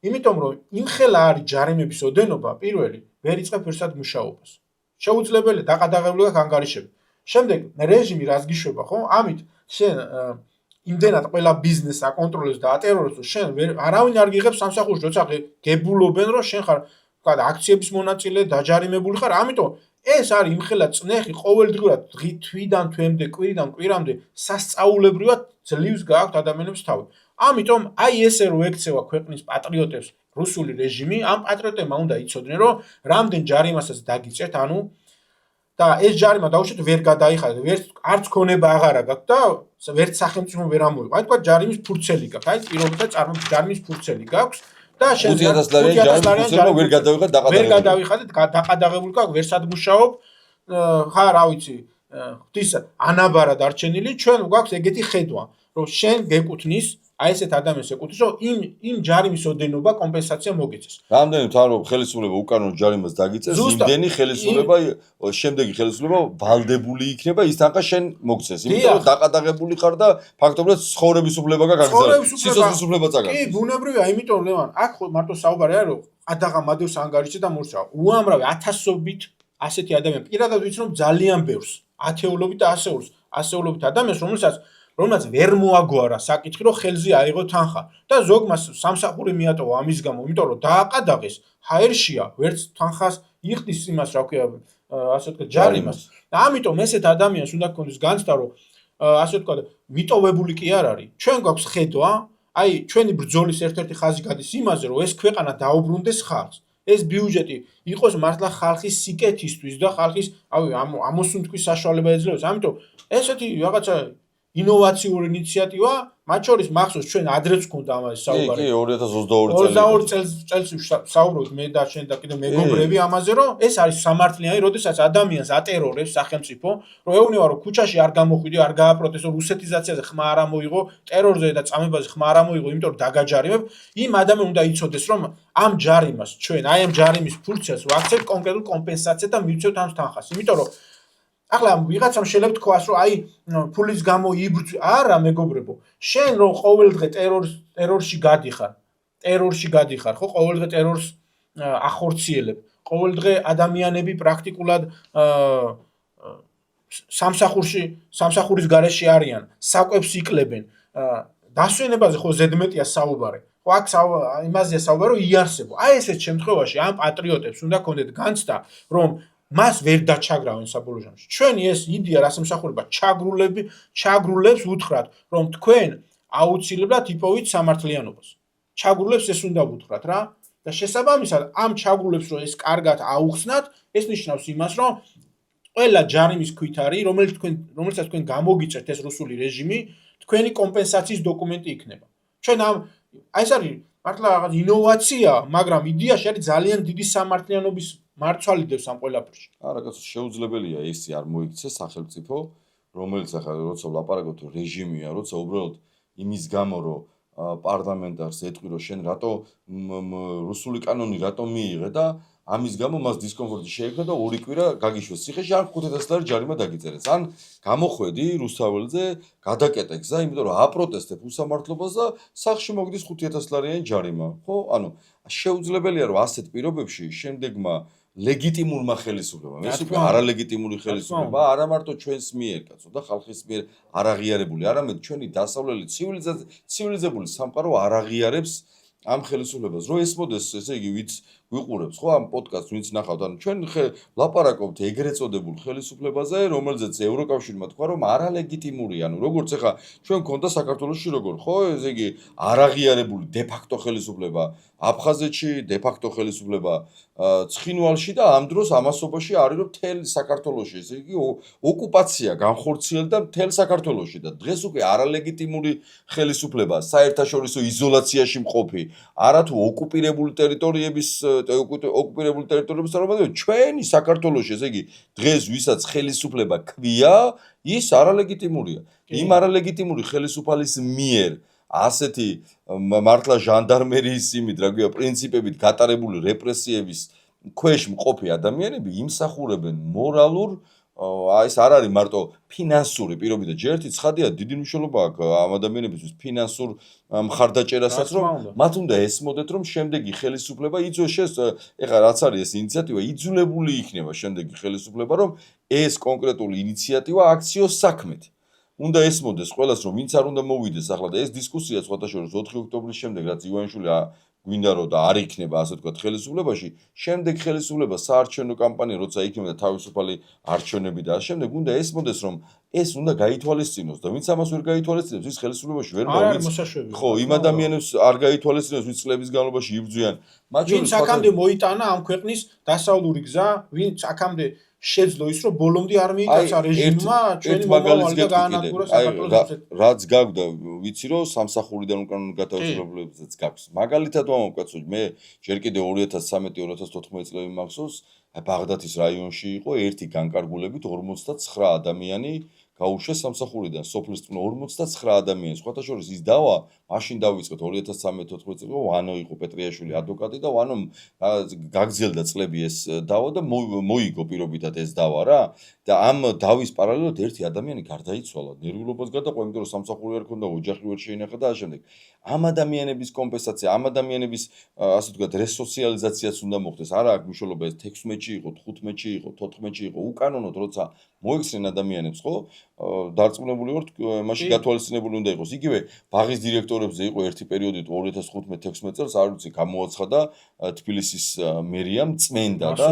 იმიტომ რომ იმხელა არის ჯარიმების ოდენობა, პირველი ვერ იწყებ ერთად მუშაობას. შეუძლებელია დაყადაღებული აქვს ანგარიშები. შემდეგ რეჟიმი რას გიშვება, ხო? ამით შენ იმდენად ყველა ბიზნესს აკონტროლებს და ატერორებს, რომ შენ არავინ არ გიღებს სამსახურში, როცა გებულობენ, რომ შენ ხარ, თქვა, აქციების მონაწილე, დაჯარიმებული ხარ, ამიტომ ეს არის იმხელა წნეხი ყოველდღურად თვიდან თვემდე, კვირიდან კვირამდე სასწაულებრივად ძლივს გააქვთ ადამიანებს თავი. ამიტომ აი ესე რო ექცევა ქვეყნის პატრიოტებს რუსული რეჟიმი, ამ პატრიოტებმა უნდა იცოდნენ, რომ რამდენ ჯარიმასაც დაგიწერთ, ანუ და ეს ჯარიმა დაუშვათ ვერ გადაიხადეთ, ვერ არც ქონება აღარა გაქვთ და ვერც სახელმწიფო ვერ ამოიღო. აი თქვა ჯარიმის ფურცელი გაქვთ, აი პირობითად ჯარიმის ფურცელი გაქვს და შენ 5000 ლარი ჯარიმი ვერ გადავიღეთ დაყადაღებული. ვერ გადავიხადეთ, დაყადაღებული გაქვს, ვერ სადმუშაობ, ხა რა ვიცი, ღვთის ანაბარა დარჩენილი, ჩვენ გვაქვს ეგეთი ხედვა, რომ შენ გეკუთვნის აი ესეთ ადამიანს ეკუთვნის, რომ იმ ჯარიმის ოდენობა კომპენსაცია მოგეცეს. რამდენი თავრობ ხელისუფლება უკანონო ჯარიმას დაგიწერს, იმდენი ხელისუფლება, შემდეგი ხელისუფლება ვალდებული იქნება ის თანხა შენ მოგცეს. იმიტომ რომ დაყადაღებული ხარ და ფაქტობრივად ცხოვრების უფლება გაგაგზავნე. სიცოცხლის უფლება წაგაგზავნე. კი, ბუნებრივია, იმიტომ ლევან, აქ მარტო საუბარი არის, რომ ყადაღა მადევს ანგარიში და მორჩა. უამრავი ათასობით ასეთი ადამიანი, პირადად ვიცი რომ ძალიან ბევრს, ათეულობით და ასეულობით ადამიანს, რომელსაც ვერ მოაგვარა საკითხი, რომ ხელზე აიღო თანხა და ზოგმას სამსახური მიატოვა ამის გამო, იმიტომ რომ დააყადაღეს, ჰაერშია, ვერც თანხას იხდის იმას, რა ქვია, ასე ვთქვათ, ჯარიმას. და ამიტომ ესეთ ადამიანს უნდა გქონდეს განცდა, რომ ასე ვთქვათ, მიტოვებული კი არ არის. ჩვენ გვაქვს ხედვა, აი, ჩვენი ბრძოლის ერთ-ერთი ხაზი გადის იმაზე, რომ ეს ქვეყანა დაუბრუნდეს ხალხს. ეს ბიუჯეტი იყოს მართლა ხალხის სიკეთისთვის და ხალხის, ამოსუნთქვის საშუალება ეძლევს. ამიტომ ესეთი რაღაცა ინოვაციური ინიციატივა, მათ შორის მახსოვს ჩვენ ადრეც გქონდა ამაზე საუბარი. კი, 2022 წელს საუბრობთ მე და შენ და კიდე მეგობრები ამაზე, რომ ეს არის სამართლიანი, როდესაც ადამიანს ატერორებს სახელმწიფო, რომ ეუბნება, რომ ქუჩაში არ გამოხვიდე, არ გააპროტესტო, რუსეთიზაციაზე ხმა არ ამოიღო, ტერორზე და წამებაზე ხმა არ ამოიღო, იმიტომ რომ დაგაჯარიმებ, იმ ადამიანს უნდა იცოდეს, რომ ამ ჯარიმას ჩვენ, აი ამ ჯარიმის ფუნქციას ვაქცევთ კონკრეტულ კომპენსაციას და მივცევთ ამ თანხას. იმიტომ რომ ახლა ვიღაცამ შეიძლება თქვას, რომ აი ფულის გამო არა მეგობრებო, შენ რომ ყოველდღე ტერორში გადიხარ, ხო, ყოველდღე ტერორს ახორციელებ, ყოველდღე ადამიანები პრაქტიკულად სამსახურის გარეშე არიან, საკვებს იკლებენ, დასვენებაზე ხო ზედმეტია საუბარი. ხო აქ იმაზეა საუბარი, რომ იარსებო. აი ესეთ შემთხვევაში ამ პატრიოტებს უნდა გქონდეთ განცდა, რომ მას ვერ დაჩაგრავენ საბოლოო ჯამში. ჩვენი ეს იდეა რასამსახურება ჩაგრულებს უთხრათ, რომ თქვენ აუცილებლად იპოვით სამართლიანობას. ჩაგრულებს ეს უნდა უთხრათ რა და შესაბამისად ამ ჩაგრულებს რომ ეს კარგად აუხსნათ, ეს ნიშნავს იმას, რომ ყველა ჯარიმის ქვითარი, რომელსაც თქვენ გამოგიწერთ ეს რუსული რეჟიმი, თქვენი კომპენსაციის დოკუმენტი იქნება. ჩვენ აი ეს არის მართლა რაღაც ინოვაცია, მაგრამ იდეაში არის ძალიან დიდი სამართლიანობის მარცვალი დევს ამ ყველაფერში. არა, კაცო, შეუძლებელია ისე არ მოიქცეს სახელმწიფო, რომელიც ახლა როცა ვლაპარაკობთ რეჟიმია, როცა უბრალოდ იმის გამო, რომ პარლამენტარს ეტყვი, რომ შენ რატო რუსული კანონი რატო მიიღე და ამის გამო მას დისკომფორტი შეექმნა და ორი კვირა გაგიშვეს ციხეში, ან 5000 ლარი ჯარიმა დაგიწერეს. ან გამოხვედი რუსთაველზე, გადაკეტე გზა, იმიტომ რომ აპროტესტებ უსამართლობას და სახში მოგდის 5000 ლარიანი ჯარიმა. ხო? ანუ შეუძლებელია რომ ასეთ პირობებში შემდეგმა ლეგიტიმურმა ხელისუფლებამ. ეს უკვე არალეგიტიმური ხელისუფლება, არა მარტო ჩვენს მიერ, კაცო, და ხალხის მიერ არაღიარებული, არამედ ჩვენი დასავლელი ცივილიზებული სამყარო არაღიარებს ამ ხელისუფლებას. რო ეს მოდეს, ესე იგი, ვიც ვიყურებს, ხო, ამ პოდკასტს ვინც ნახავთ, ანუ ჩვენ ლაპარაკობთ ეგრეთ წოდებულ ხელისუფლებაზე, რომელზეც ევროკავშირმა თქვა, რომ არალეგიტიმურია, ანუ როგორც ახლა ჩვენ გქონდა საქართველოში როგორ, ხო, ესე იგი, არაღიარებული დე-ფაქტო ხელისუფლება აფხაზეთში, დე-ფაქტო ხელისუფლება ცხინვალში და ამ დროს ამასობაში არის რომ მთელ საქართველოში, ესე იგი, ოკუპაცია განხორციელდა მთელ საქართველოში და დღეს უკვე არალეგიტიმური ხელისუფლება, საერთაშორისო იზოლაციაში მყოფი, არათუ ოკუპირებული ტერიტორიების წარმომადგენელი, ჩვენი საქართველოში, ესე იგი, დღეს ვისაც ხელისუფლება ქვია, ის არალეგიტიმურია. იმ არალეგიტიმური ხელისუფალის მიერ ასეთი მართლა ჟანდარმერიის იმით, რა ქვია, პრინციპებით გატარებული რეპრესიების ქვეშ მყოფი ადამიანები იმსახურებენ მორალურ, ეს არ არის მარტო ფინანსური პირობი და ჯერ ერთი ცხადია, დიდი მნიშვნელობა აქვს ამ ადამიანებისთვის ფინანსურ მხარდაჭერასაც, რომ მათ უნდა ესმოდეთ, რომ შემდეგი ხელისუფლება ეხლა რაც არის ეს ინიციატივა, იძულებული იქნება შემდეგი ხელისუფლება, რომ ეს კონკრეტული ინიციატივა აქციოს საქმეთ. უნდა ესმოდეს ყველას, რომ ვინც არ უნდა მოვიდეს ახლა და ეს დისკუსია სხვათა შორის 4 ოქტომბრის შემდეგ, რაც ივანიშვილი გვინდა რომ და არ იქნება, ასე ვთქვათ, ხელისუფლებაში, შემდეგ ხელისუფლება საარჩევნო კამპანია, როცა იქნება თავისუფალი არჩევნები და ამავდროულად უნდა ესმოდეს, რომ ეს უნდა გაითვალისწინოს და ვინც ამას ვერ გაითვალისწინებს, ის ხელისუფლებაში ვერ მოდის. ხო, იმ ადამიანებს არ გაითვალისწინოს, ვინც წლების განმავლობაში იბრძვიან. ვინც აქამდე მოიტანა ამ ქვეყნის დასავლური გზა, ვინც აქამდე შეძლო ის, რომ ბოლომდე არ მიიტაცა რეჟიმმა ჩვენი მომავალი და გაანადგურა საქართველოს. რაც გაგვდა, ვიცი რომ სამსახურიდან უკანონო გათავისუფლებებზეც გაქვს. მაგალითად ვამოვკაცო, მე ჯერ კიდევ 2013-2014 წლები მახსოვს, ბაღდათის რაიონში იყო ერთი განკარგულებით 59 ადამიანი გაუშვეს სამსახურიდან, სოფლის წყნო 59 ადამიანი. სხვათა შორის ის დავა მაშინ დავიწყეთ 2013-14 წელს, ვანო იყო პეტრიაშვილი ადვოკატი და ვანომ გაგრძელდა წლები ეს დავა და მოიგო პირობითად ეს დავა რა. და ამ დავის პარალელურად ერთი ადამიანი გარდაიცვალა, ნერვულობას გადაყვა, იმიტომ რომ სამსახური არ ჰქონდა, ოჯახი ვერ შეინახა და ამ შემდეგ. ამ ადამიანების კომპენსაცია, ამ ადამიანების ასე ვთქვათ, რესოციალიზაციაც უნდა მოხდეს. არა აქვს მნიშვნელობა ეს 16-ში იყო, 15-ში იყო, 14-ში იყო, უკანონოდ როცა მოექცნენ ადამიანებს, ხო? დარწმუნებული ვარ, მაშინ გათვალისწინებული უნდა იყოს. იგივე ბაღის დირექტორებზე იყო ერთი პერიოდი 2015-16 წელს, არ ვიცი, გამოაცხადა თბილისის მერიამ წმენდა და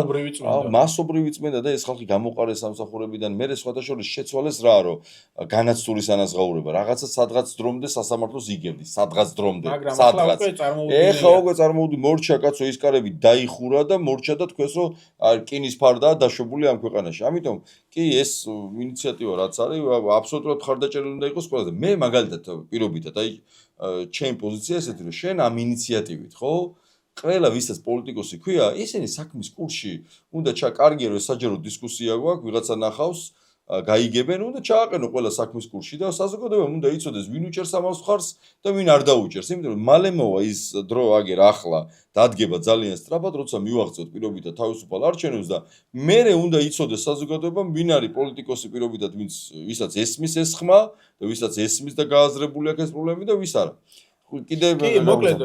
მასობრივი წმენდა და ეს ხალხი გამოყარეს სამსახურებიდან. მე სხვათა შორის შეცვალეს რა, რომ განაცდურის ანაზღაურება, რაღაცა სადღაც დრომდე სასამართლოს იგებდი, სადღაც დრომდე, სადღაც. ეხლა უკვე წარმოვიდი მორჩა კაცო, ის კარები დაიხურა და მორჩა და თქვენს რომ რკინის ფარდაა დაშვებული ამ ქვეყანაში. ამიტომ კი ეს ინიციატივა რაც არის, აბსოლუტურად მხარდაჭერილი უნდა იყოს ყველაზე. მე მაგალითად პირობითად, აი ჩემი პოზიცია ესეთი, რომ შენ ამ ინიციატივით, ხო? ყველა ვისაც პოლიტიკოსი ქვია, ისინი საქმის კურსში უნდა კარგია რომ საჯარო დისკუსია გვაქვს, ვიღაცა ნახავს, გაიგებენ, უნდა ჩააყენო ყველა საქმის კურსში და საზოგადოებამ უნდა იცოდეს, ვინ უჭერს ამას ხარს და ვინ არ დაუჭერს. იმიტომ რომ მალე მოვა ის დრო აგერ ახლა დადგება ძალიან სწრაფად, როცა მივაღწევთ პირობითად თავისუფალ არჩევნებს და მერე უნდა იცოდეს საზოგადოებამ, ვინ არის პოლიტიკოსი პირობითად, ვისაც ესმის ეს ხმა და ვისაც ესმის და გააზრებული აქვს ეს პრობლემები და ვის არა. კიდევ მოკლედ,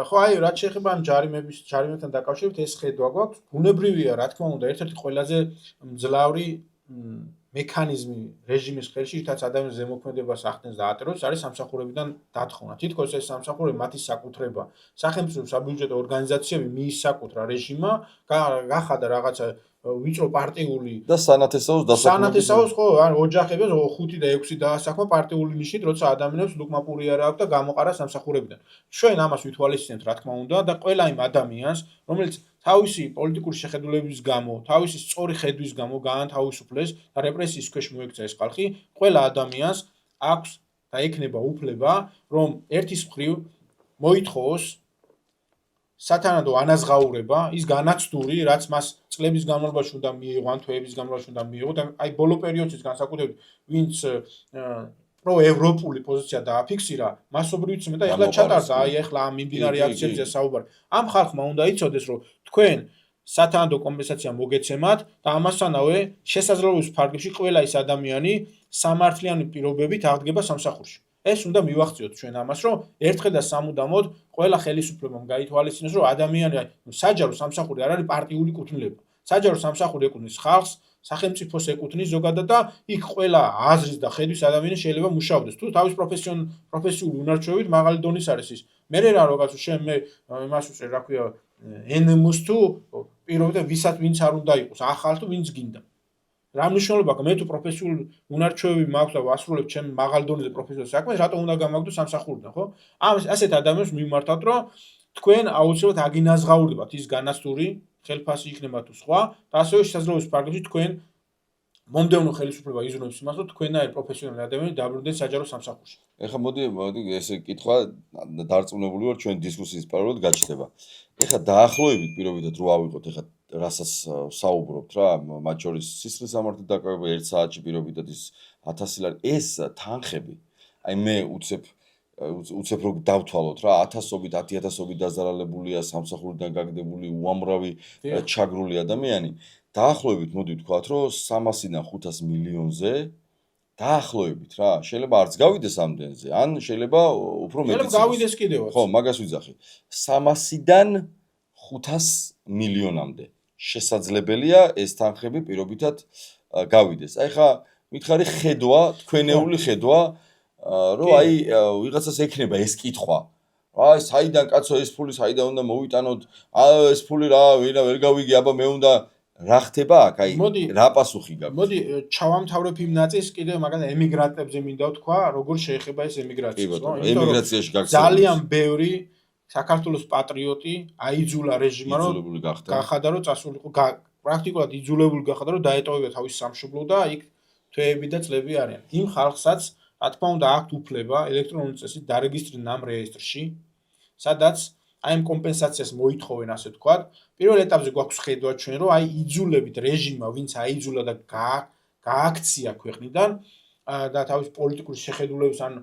ხო აი რაც შეეხება ამ ჯარიმებთან დაკავშირებით ეს ხედვა გვაქვს. ბუნებრივია, რა თქმა უნდა, ერთ-ერთი ყველაზე მძლავრი მექანიზმი რეჟიმის ხელში, რითაც ადამიანს ზემოქმედებას ახდენს და ატარებს, არის სამსახურებიდან დათხოვნა. თითქოს ეს სამსახურები მათი საკუთრება. სახელმწიფო საბიუჯეტო ორგანიზაციები მიისაკუთრა რეჟიმმა, გახადა რაღაცა ვიწრო პარტიული და სანათესაოს სანათესაოს ხო, ან ოჯახებს 5 და 6 დაასახმა პარტიული ნიშნით, როცა ადამიანებს ლუკმაპური არა აქვს და გამოყარა სამსახურებიდან. ჩვენ ამას ვითვალისწინებთ, რა თქმა უნდა, და ყველა იმ ადამიანს, რომელიც თავისი პოლიტიკური შეხედულებების გამო, თავისი სწორი ხედვის გამო გაანთავისუფლეს და რეპრესიის ქვეშ მოექცა ეს ხალხი, ყველა ადამიანს აქვს და ექნება უფლება, რომ ერთის მხრივ მოითხოვოს სათანადო ანაზღაურება, ის განაცდური, რაც მას წლების განმავლობაში უნდა მიიღო, ან თვეების განმავლობაში უნდა მიიღო და აი ბოლო პერიოდში განსაკუთრებით ვინც პროევროპული პოზიცია დააფიქსირა, მასობრივი წმენდა ეხლა ჩატარდა, აი ეხლა ამ მიმდინარე აქციებზე საუბარი. ამ ხალხმა უნდა იცოდეს, რომ თქვენ სათანადო კომპენსაცია მოგეცემათ და ამასთანავე შესაძლებლობის ფარგლებში ყველა ის ადამიანი სამართლიანი პირობებით აღდგება სამსახურში. ეს უნდა მივახციოთ ჩვენ ამას, რომ ერთხელ და სამუდამოდ ყველა ხელისუფლებამ გაითვალისწინოს, რომ ადამიანი საჯარო სამსახური არ არის პარტიული კუთვნილება. საჯარო სამსახური ეკუთვნის ხალხს, სახელმწიფოს ეკუთვნის ზოგადად და იქ ყველა აზრის და ხედვის ადამიანი შეიძლება მუშაობდეს. თუ თავის პროფესიული უნარჩვევით მაღალი დონის არის ის. მე რა რაღაც მე იმას ვუწერ, რა ქვია, ენმოს თუ პირობითად ვინც არ უნდა იყოს, ახალ თუ ვინც გინდა. რა მნიშვნელობა აქვს? მე თუ პროფესიული უნარჩვევები მაქვს და ვასრულებ ჩემ მაღალ დონეზე პროფესიულ საქმეს, რატომ უნდა გამაგდო სამსახურიდან, ხო? ასეთ ადამიანებს მიმართავთ, რომ თქვენ აუცილებლად აგინაზღაურდებათ ის განაცდური ხელფასი იქნება თუ სხვა და ასევე შესაძლებლობის ფარგლებში თქვენ მომდევნო ხელისუფლება იზრუნებს იმას, რომ თქვენაერ პროფესიონალი ადამიანები დაბრუნდნენ საჯარო სამსახურში. ეხლა მოდი ესე კითხვა დარწმუნებული ვარ ჩვენ დისკუსიის პარალელურად გაჩნდება. ეხლა დაახლოებით პირობითად რო ავიღოთ ეხლა რასაც საუბრობთ რა, მათ შორის სისხლის სამართლის დაკავება 1 საათში პირობითად ის 1000 ლარი ეს თანხები. აი მე უცებ რო დავთვალოთ რა 1000-ობით 10000-ობით დაზარალებულია სამსახურიდან გაგდებული უამრავი ჩაგრული ადამიანი დაახლოებით მოდი ვთქვათ რომ 300-დან 500 მილიონზე დაახლოებით რა შეიძლება არც გავიდეს ამდენზე ან შეიძლება უფრო მეტიც შეიძლება გავიდეს კიდევაც ხო მაგას ვიძახი 300-დან 500 მილიონამდე შესაძლებელია ეს თანხები პირობითად გავიდეს აი ხა მითხარი ხედვა თქვენეული ხედვა რომ აი ვიღაცას ექნება ეს კითხვა აი საიდან კაცო ეს ფული საიდან უნდა მოვიტანოთ ეს ფული რა ვერ გავიგე აბა მე უნდა რა ხდება აქ აი რა პასუხი გაქვს მოდი ჩავამთავრებ იმ ნაწილს კიდევ მაგალითად ემიგრანტებზე მინდა ვთქვა როგორ შეეხება ეს ემიგრაციას ხო ემიგრაციაში გაქცევა ძალიან ბევრი საქართველოს პატრიოტი აიძულა რეჟიმმა რომ გახადა რომ წასულიყო პრაქტიკულად იძულებული გახადა რომ დაეტოვება თავის სამშობლო და იქ თვეები და წლები არიან იმ ხალხსაც რა თქმა უნდა აქვთ უფლება ელექტრონული წესით დარეგისტრირდნენ ამ რეესტრში სადაც აი ამ კომპენსაციას მოითხოვენ ასე ვთქვათ პირველ ეტაპზე გვაქვს ხედვა ჩვენ რომ აი იძულებით რეჟიმმა ვინც აიძულა და გააქცია ქვეყნიდან და თავის პოლიტიკური შეხედულების ან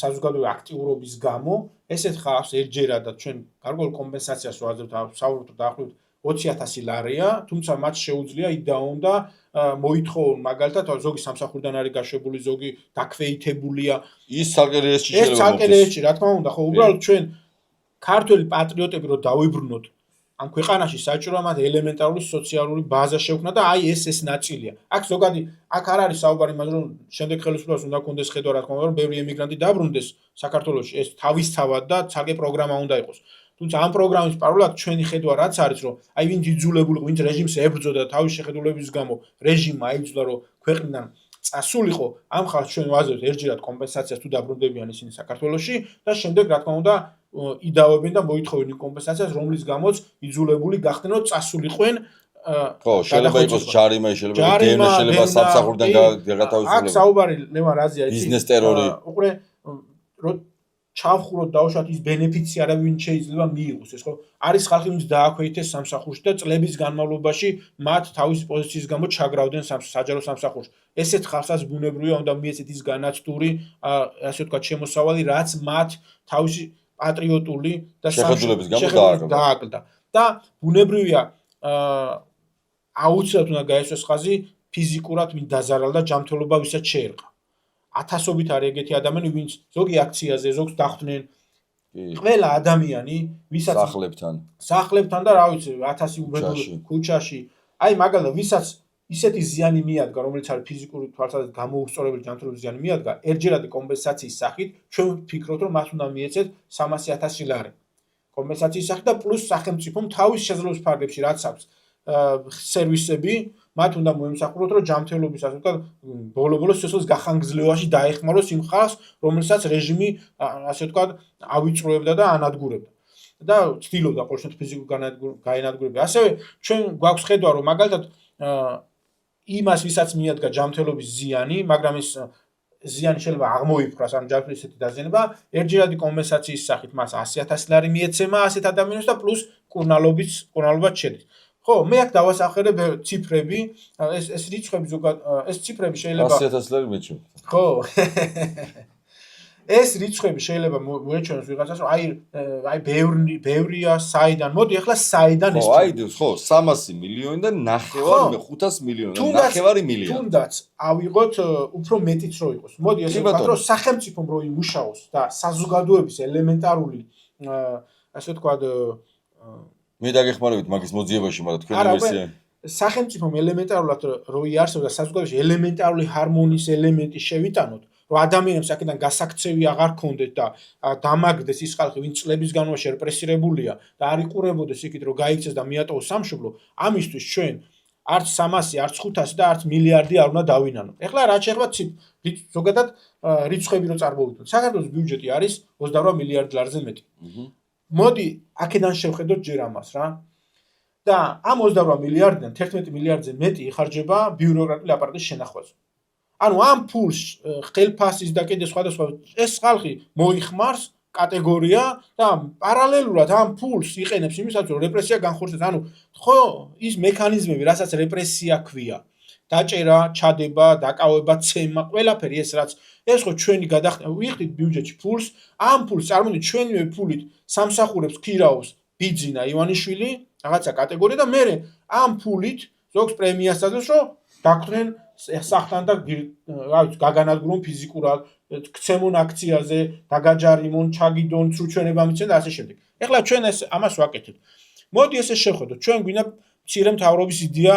საზოგადოებრივი აქტიურობის გამო ესეთ ხალხს ერთჯერადად ჩვენ გარკვეულ კომპენსაციას ვაძლევთ საუბრობთ დაახლოებით 20000 ლარია თუმცა მათ შეუძლია იდაონ და მოითხოვონ მაგალითად ზოგი სამსახურიდან არის გაშვებული ზოგი დაქვეითებულია ის ცალკე რეესტრში შეიძლება ეს ცალკე რეესტრში რა თქმა უნდა ხო უბრალოდ ჩვენ ქართველი პატრიოტები რო დავიბრუნოთ ამ ქვეყანაში საჭიროა მათ ელემენტარული სოციალური ბაზა შექმნა და აი ეს ნაწილია. აქ ზოგადი აქ არ არის საუბარი იმაზე რომ შემდეგ ხელისუფლებას უნდა კონდეს ხედვა რა თქმა უნდა რომ ბევრი ემიგრანტი დაბრუნდეს საქართველოში ეს თავისთავად და ცალკე პროგრამა უნდა იყოს. თუმცა ამ პროგრამის პარალელურად ჩვენი ხედვა რაც არის რომ აი ვინც იძულებული ვინც რეჟიმს ებრძოდა თავის შეხედულების გამო რეჟიმმა აიძულა რომ ქვეყნიდან წასულიყო ამ ხალხს ჩვენ ვაძლევთ ერთჯერად კომპენსაციას თუ დაბრუნდებიან ისინი საქართველოში და შემდეგ რა თქმა უნდა იდავებენ და მოითხოვენ კომპენსაციას რომლის გამოც იძულებული გახდნენ რომ წასულიყვენ ხო შეიძლება იყოს ჯარიმა შეიძლება დენა შეიძლება სამსახურიდან გათავისუფლება აქ საუბარი ლევან რაზეა იცი ბიზნეს ტერორი უყურე რომ ჩავხუროთ დავუშვათ ის ბენეფიციარი ვინც შეიძლება მიიღოს ეს ხო არის ხალხი ვინც დააქვეითეს სამსახურში და წლების განმავლობაში მათ თავის პოზიციის გამო ჩაგრავდნენ საჯარო სამსახურში ესეთ ხალხსაც ბუნებრივია უნდა მიეცეთ ის განაცდური ასე ვთქვათ შემოსავალი რაც მათ თავისი პატრიოტული და შეხედულების გამო დააკლდა და ბუნებრივია აუცილებლად უნდა გაესვეს ხაზი ფიზიკურად ვინ დაზარალდა ჯანმრთელობა ვისაც შეერყა ათასობით არის ეგეთი ადამიანი ვინც ზოგი აქციაზე ზოგს დახვდნენ ყველა ადამიანი ვისაც სახლებთან და რა ვიცი 1000 უბედური ქუჩაში აი მაგალითად ვისაც ისეთი ზიანი მიადგა რომელიც არის ფიზიკური თვალსაზრისით გამოუსწორებელი ჯანმრთელობის ზიანი მიადგა ერთჯერადი კომპენსაციის სახით ჩვენ ვფიქრობთ რომ მათ უნდა მიეცეთ 300000 ლარი კომპენსაციის სახით და პლუს სახელმწიფომ თავის შესაძლებლობის ფარგლებში რაც აქვს სერვისები მათ უნდა მოემსახუროთ რომ ჯანმრთელობის ასე ვთქვათ ბოლო-ბოლოს სიცოცხლის გახანგრძლივობაში დაეხმაროს იმ ხალხს რომელსაც რეჟიმი ასე ვთქვათ ავიწროებდა და ანადგურებდა და ცდილობდა ყოველ შემთხვევაში ფიზიკურ განადგურება ასევე ჩვენ გვაქვს ხედვა რომ მაგალითად იმას ვისაც მიადგა ჯანმრთელობის ზიანი მაგრამ ეს ზიანი შეიძლება აღმოიფხვრას ან ჯანმრთელობის ესეთი დაზიანება ერთჯერადი კომპენსაციის სახით მას 100000 ლარი მიეცემა ასეთ ადამიანებს და პლუს კურნალობაც შედის ხო მე აქ დავასახელებ ციფრები ეს რიცხვები ზოგადად ეს ციფრები შეიძლება 100000 ლარი მეჩვენა ხო ეს რიცხვები შეიძლება მოეჩვენოს ვიღაცას რომ აი ბევრია საიდან მოდი ახლა საიდან ეს ხო 300 მილიონიდან ნახევარი 500 მილიონიდან ნახევარი მილიონი თუნდაც ავიღოთ უფრო მეტიც რო იყოს მოდი ესე ვთქვათ რომ სახელმწიფომ რო იმუშაოს და საზოგადოების ელემენტარული ასე ვთქვათ მე დაგეხმარებით მაგის მოძიებაში მაგრამ თქვენი ვერსია სახელმწიფომ ელემენტარულად რო იარსებდა საზოგადოებაში ელემენტარული ჰარმონიის ელემენტი შევიტანოთ, რომ ადამიანებს აქედან გასაქცევი აღარ ქონდეთ და დამაგდეს ის ხალხი, ვინც წლების განმავლობაში რეპრესირებულია და არ იყურებოდეს იქით, რომ გაიქცეს და მიატოვოს სამშობლო, ამისთვის ჩვენ არც 300, არც 500 და არც მილიარდი არ უნდა დავინანოთ. ეხლა რაც შეეხება ზოგადად რიცხვები რო წარმოვიდგინოთ. საქართველოს ბიუჯეტი არის 28 მილიარდ ლარზე მეტი. მოდი აქედან შევხედოთ ჯერ ამას რა. და ამ 28 მილიარდიდან 11 მილიარდზე მეტი იხარჯება ბიუროკრატიული აპარატის შენახვაზე. ანუ ამ ფულს ხელფასის და კიდე სხვადასხვა ეს ხალხი მოიხმარს კატეგორია და პარალელურად ამ ფულს იყენებს იმისათვის, რომ რეპრესია განხორციელდეს. ანუ ხო ის მექანიზმები, რასაც რეპრესია ქვია, დაჭერა, ჩადება, დაკავება, ცემა, ყველაფერი ეს რაც ეს ხო ჩვენი ვიხდით ბიუჯეტში ფულს, ამ ფულს წარმოვიდგინეთ ჩვენივე ფულით სამსახურებს ქირაობს ბიძინა ივანიშვილი, რაღაცა კატეგორია და მე ამ ფულით ზოგს პრემიას დაძლევს, რომ დაგხვდნენ სახთან და რა ვიცი გაგანადგურონ ფიზიკურად, ქცემონ აქციაზე, დაგაჯარიმონ, ჩაგიდონ, სრუჩვენება მიცენ და ასე შემდეგ. ეხლა ჩვენ ეს ამას ვაკეთებთ. მოდი ესე შევხედოთ, ჩვენ გვინდა მცირე მთავრობის იდეა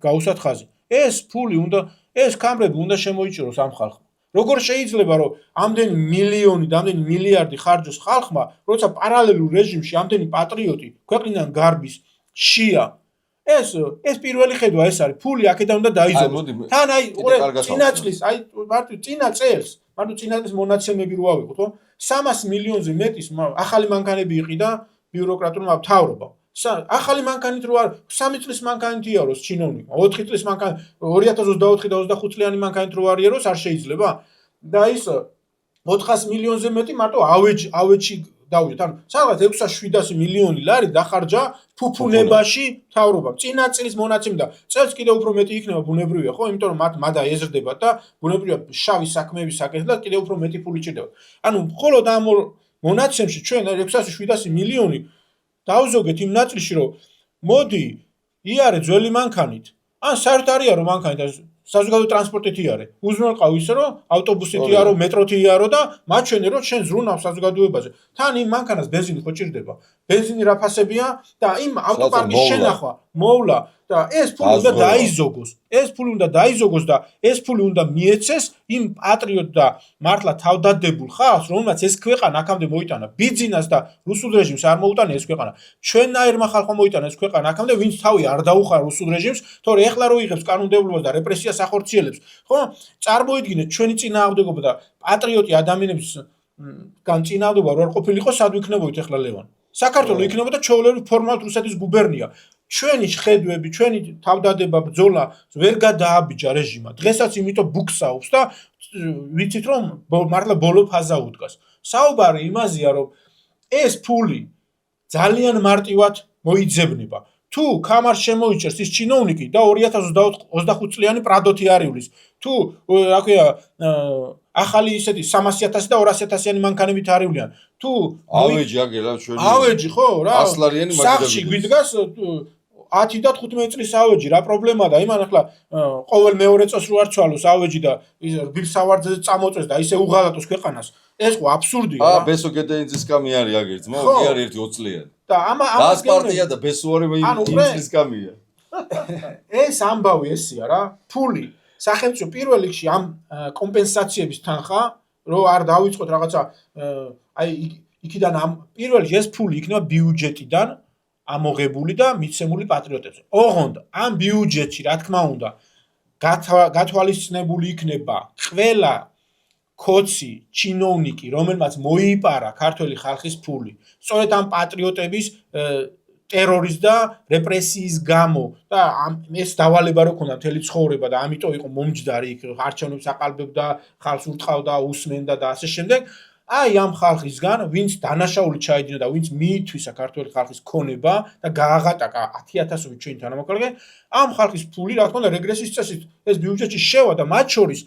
გაუსვათ ხაზი. ეს ფული უნდა, ეს კამრები უნდა შემოიჭიროს ამ ხალხმა. როგორ შეიძლება რომ ამდენი მილიონი და ამდენი მილიარდი ხარჯოს ხალხმა, როცა პარალელურ რეჟიმში ამდენი პატრიოტი ქვეყნიდან გარბის შია ეს პირველი ხედვა ეს არის ფული აქედან უნდა დაიზოგოს. თან აი წინა წლის აი მარტო წინა წელს მონაცემები რო ავიღოთ, ხო? 300 მილიონზე მეტის ახალი მანქანები იყიდა ბიუროკრატულმა მთავრობამ. ახალი მანქანით რო არ 3 წლის მანქანით იაროს ჩინოვნიკმა, 4 წლის მანქანით 2024 და 25 წლიანი მანქანით რო არ იაროს არ შეიძლება? და ის 400 მილიონზე მეტი მარტო ავეჯი დავიდეთ. ანუ სადღაც 600-700 მილიონი ლარი დახარჯა ფუფუნებაში მთავრობამ. წინა წლის მონაცემი და წელს კიდევ უფრო მეტი იქნება ბუნებრივია, ხო? იმიტომ რომ მათ მადა ეზრდება და ბუნებრივია შავი საქმეების საკეთებლად კიდევ უფრო მეტი ფული ჭირდება. ანუ მხოლოდ ამ მონაცემში ჩვენ 600-700 მილიონი დავზოგეთ იმ ნაწილში, რომ მოდი იარე ძველი მანქანით. ან საერთოდ არია რომ მანქანით საზოგადო ტრანსპორტით იარე. უზრუნველყავ ისე რომ ავტობუსით იარო, მეტროთი იარო და მაჩვენე რომ შენ ზრუნავ საზოგადოებაზე. თან იმ მანქანას ბენზინი ხო ჭირდება. ბენზინი რა ფასებია და იმ ავტოპარკის შენახვა მოვლა და ეს ფული უნდა დაიზოგოს. ეს ფული უნდა დაიზოგოს და ეს ფული უნდა მიეცეს იმ პატრიოტ და მართლა თავდადებულ ხალხს, რომელმაც ეს ქვეყანა აქამდე მოიტანა. ბიძინას და რუსულ რეჟიმს არ მოუტანა ეს ქვეყანა. ჩვენნაირმა ხალხმა მოიტანა ეს ქვეყანა აქამდე, ვინც თავი არ დაუხარა რუსულ რეჟიმს, თორე ეხლა რო იღებს კანონმდებლობას და რეპრესიას ახორციელებს, ხო? წარმოიდგინეთ ჩვენი წინააღმდეგობა და პატრიოტი ადამიანების განწინააღმდეგობა რო არ ყოფილიყო, სად ვიქნებოდით ეხლა ლევან? საქართველოს იქნებოდა ჩვეულებრივ ფორმალურად რუსეთის გუბერნია. ჩვენი ხედვები, ჩვენი თავდადება ბრძოლა ვერ გადააბიჯა რეჟიმმა. დღესაც იმიტომ ბუქსაობს და ვიცით რომ მართლა ბოლო ფაზა უდგას. საუბარი იმაზეა რომ ეს ფული ძალიან მარტივად მოიძებნება. თუ კამარს შემოიჭერს ის ჩინოვნიკი და 2025 წლიანი პრადოთი არიulis. თუ რა ქვია ახალი ისეთი 300,000 და 200,000-იანი მანქანებით არივლიან. თუ ავეჯი აგერა ჩვენი ავეჯი ხო რა ასლარიანი მაგდები. სახში გვიდგას 10 და 15 წლის ავეჯი რა პრობლემაა და იმან ახლა ყოველ მეორე წელს რო არ ცვალოს ავეჯი და ის რბილ სავარძეზე წამოწეს და ისე უღალატოს ქვეყანას. ეს ხო აბსურდია რა. ბესო გედეინძის კამი არის აგერ ძმა, კი არის ერთი 20 წლიანი. და ამას პარტია და ბესო არის იმის კამია. ეს ამბავი ესია რა. ფული სახელმწიფო პირველ რიგში ამ კომპენსაციების თანხა რო არ დავიწყოთ რაღაცა აი იქიდან ამ პირველ რიგში ეს ფული იქნება ბიუჯეტიდან ამოღებული და მიცემული პატრიოტებზე. ოღონდ ამ ბიუჯეტში რა თქმა უნდა გათვალისწინებული იქნება ყველა კოცი ჩინოვნიკი, რომელმაც მოიპარა ქართველი ხალხის ფული. სწორედ ამ პატრიოტების ტერორის და რეპრესიის გამო და ეს დავალება რო ქონდა მთელი ცხოვრება და ამიტომ იყო მომჯდარი იქ არჩევნებს აყალბებდა, ხალხს ურტყავდა, უსმენდა და ასე შემდეგ. აი ამ ხალხისგან, ვინც დანაშაული ჩაიდინა და ვინც მიითვისა ქართველი ხალხის ქონება და გააღატაკა 10,000-ობით ჩვენი თანამოკლე, ამ ხალხის ფული რა თქმა უნდა რეგრესიის წესით ეს ბიუჯეტში შევა და მათ შორის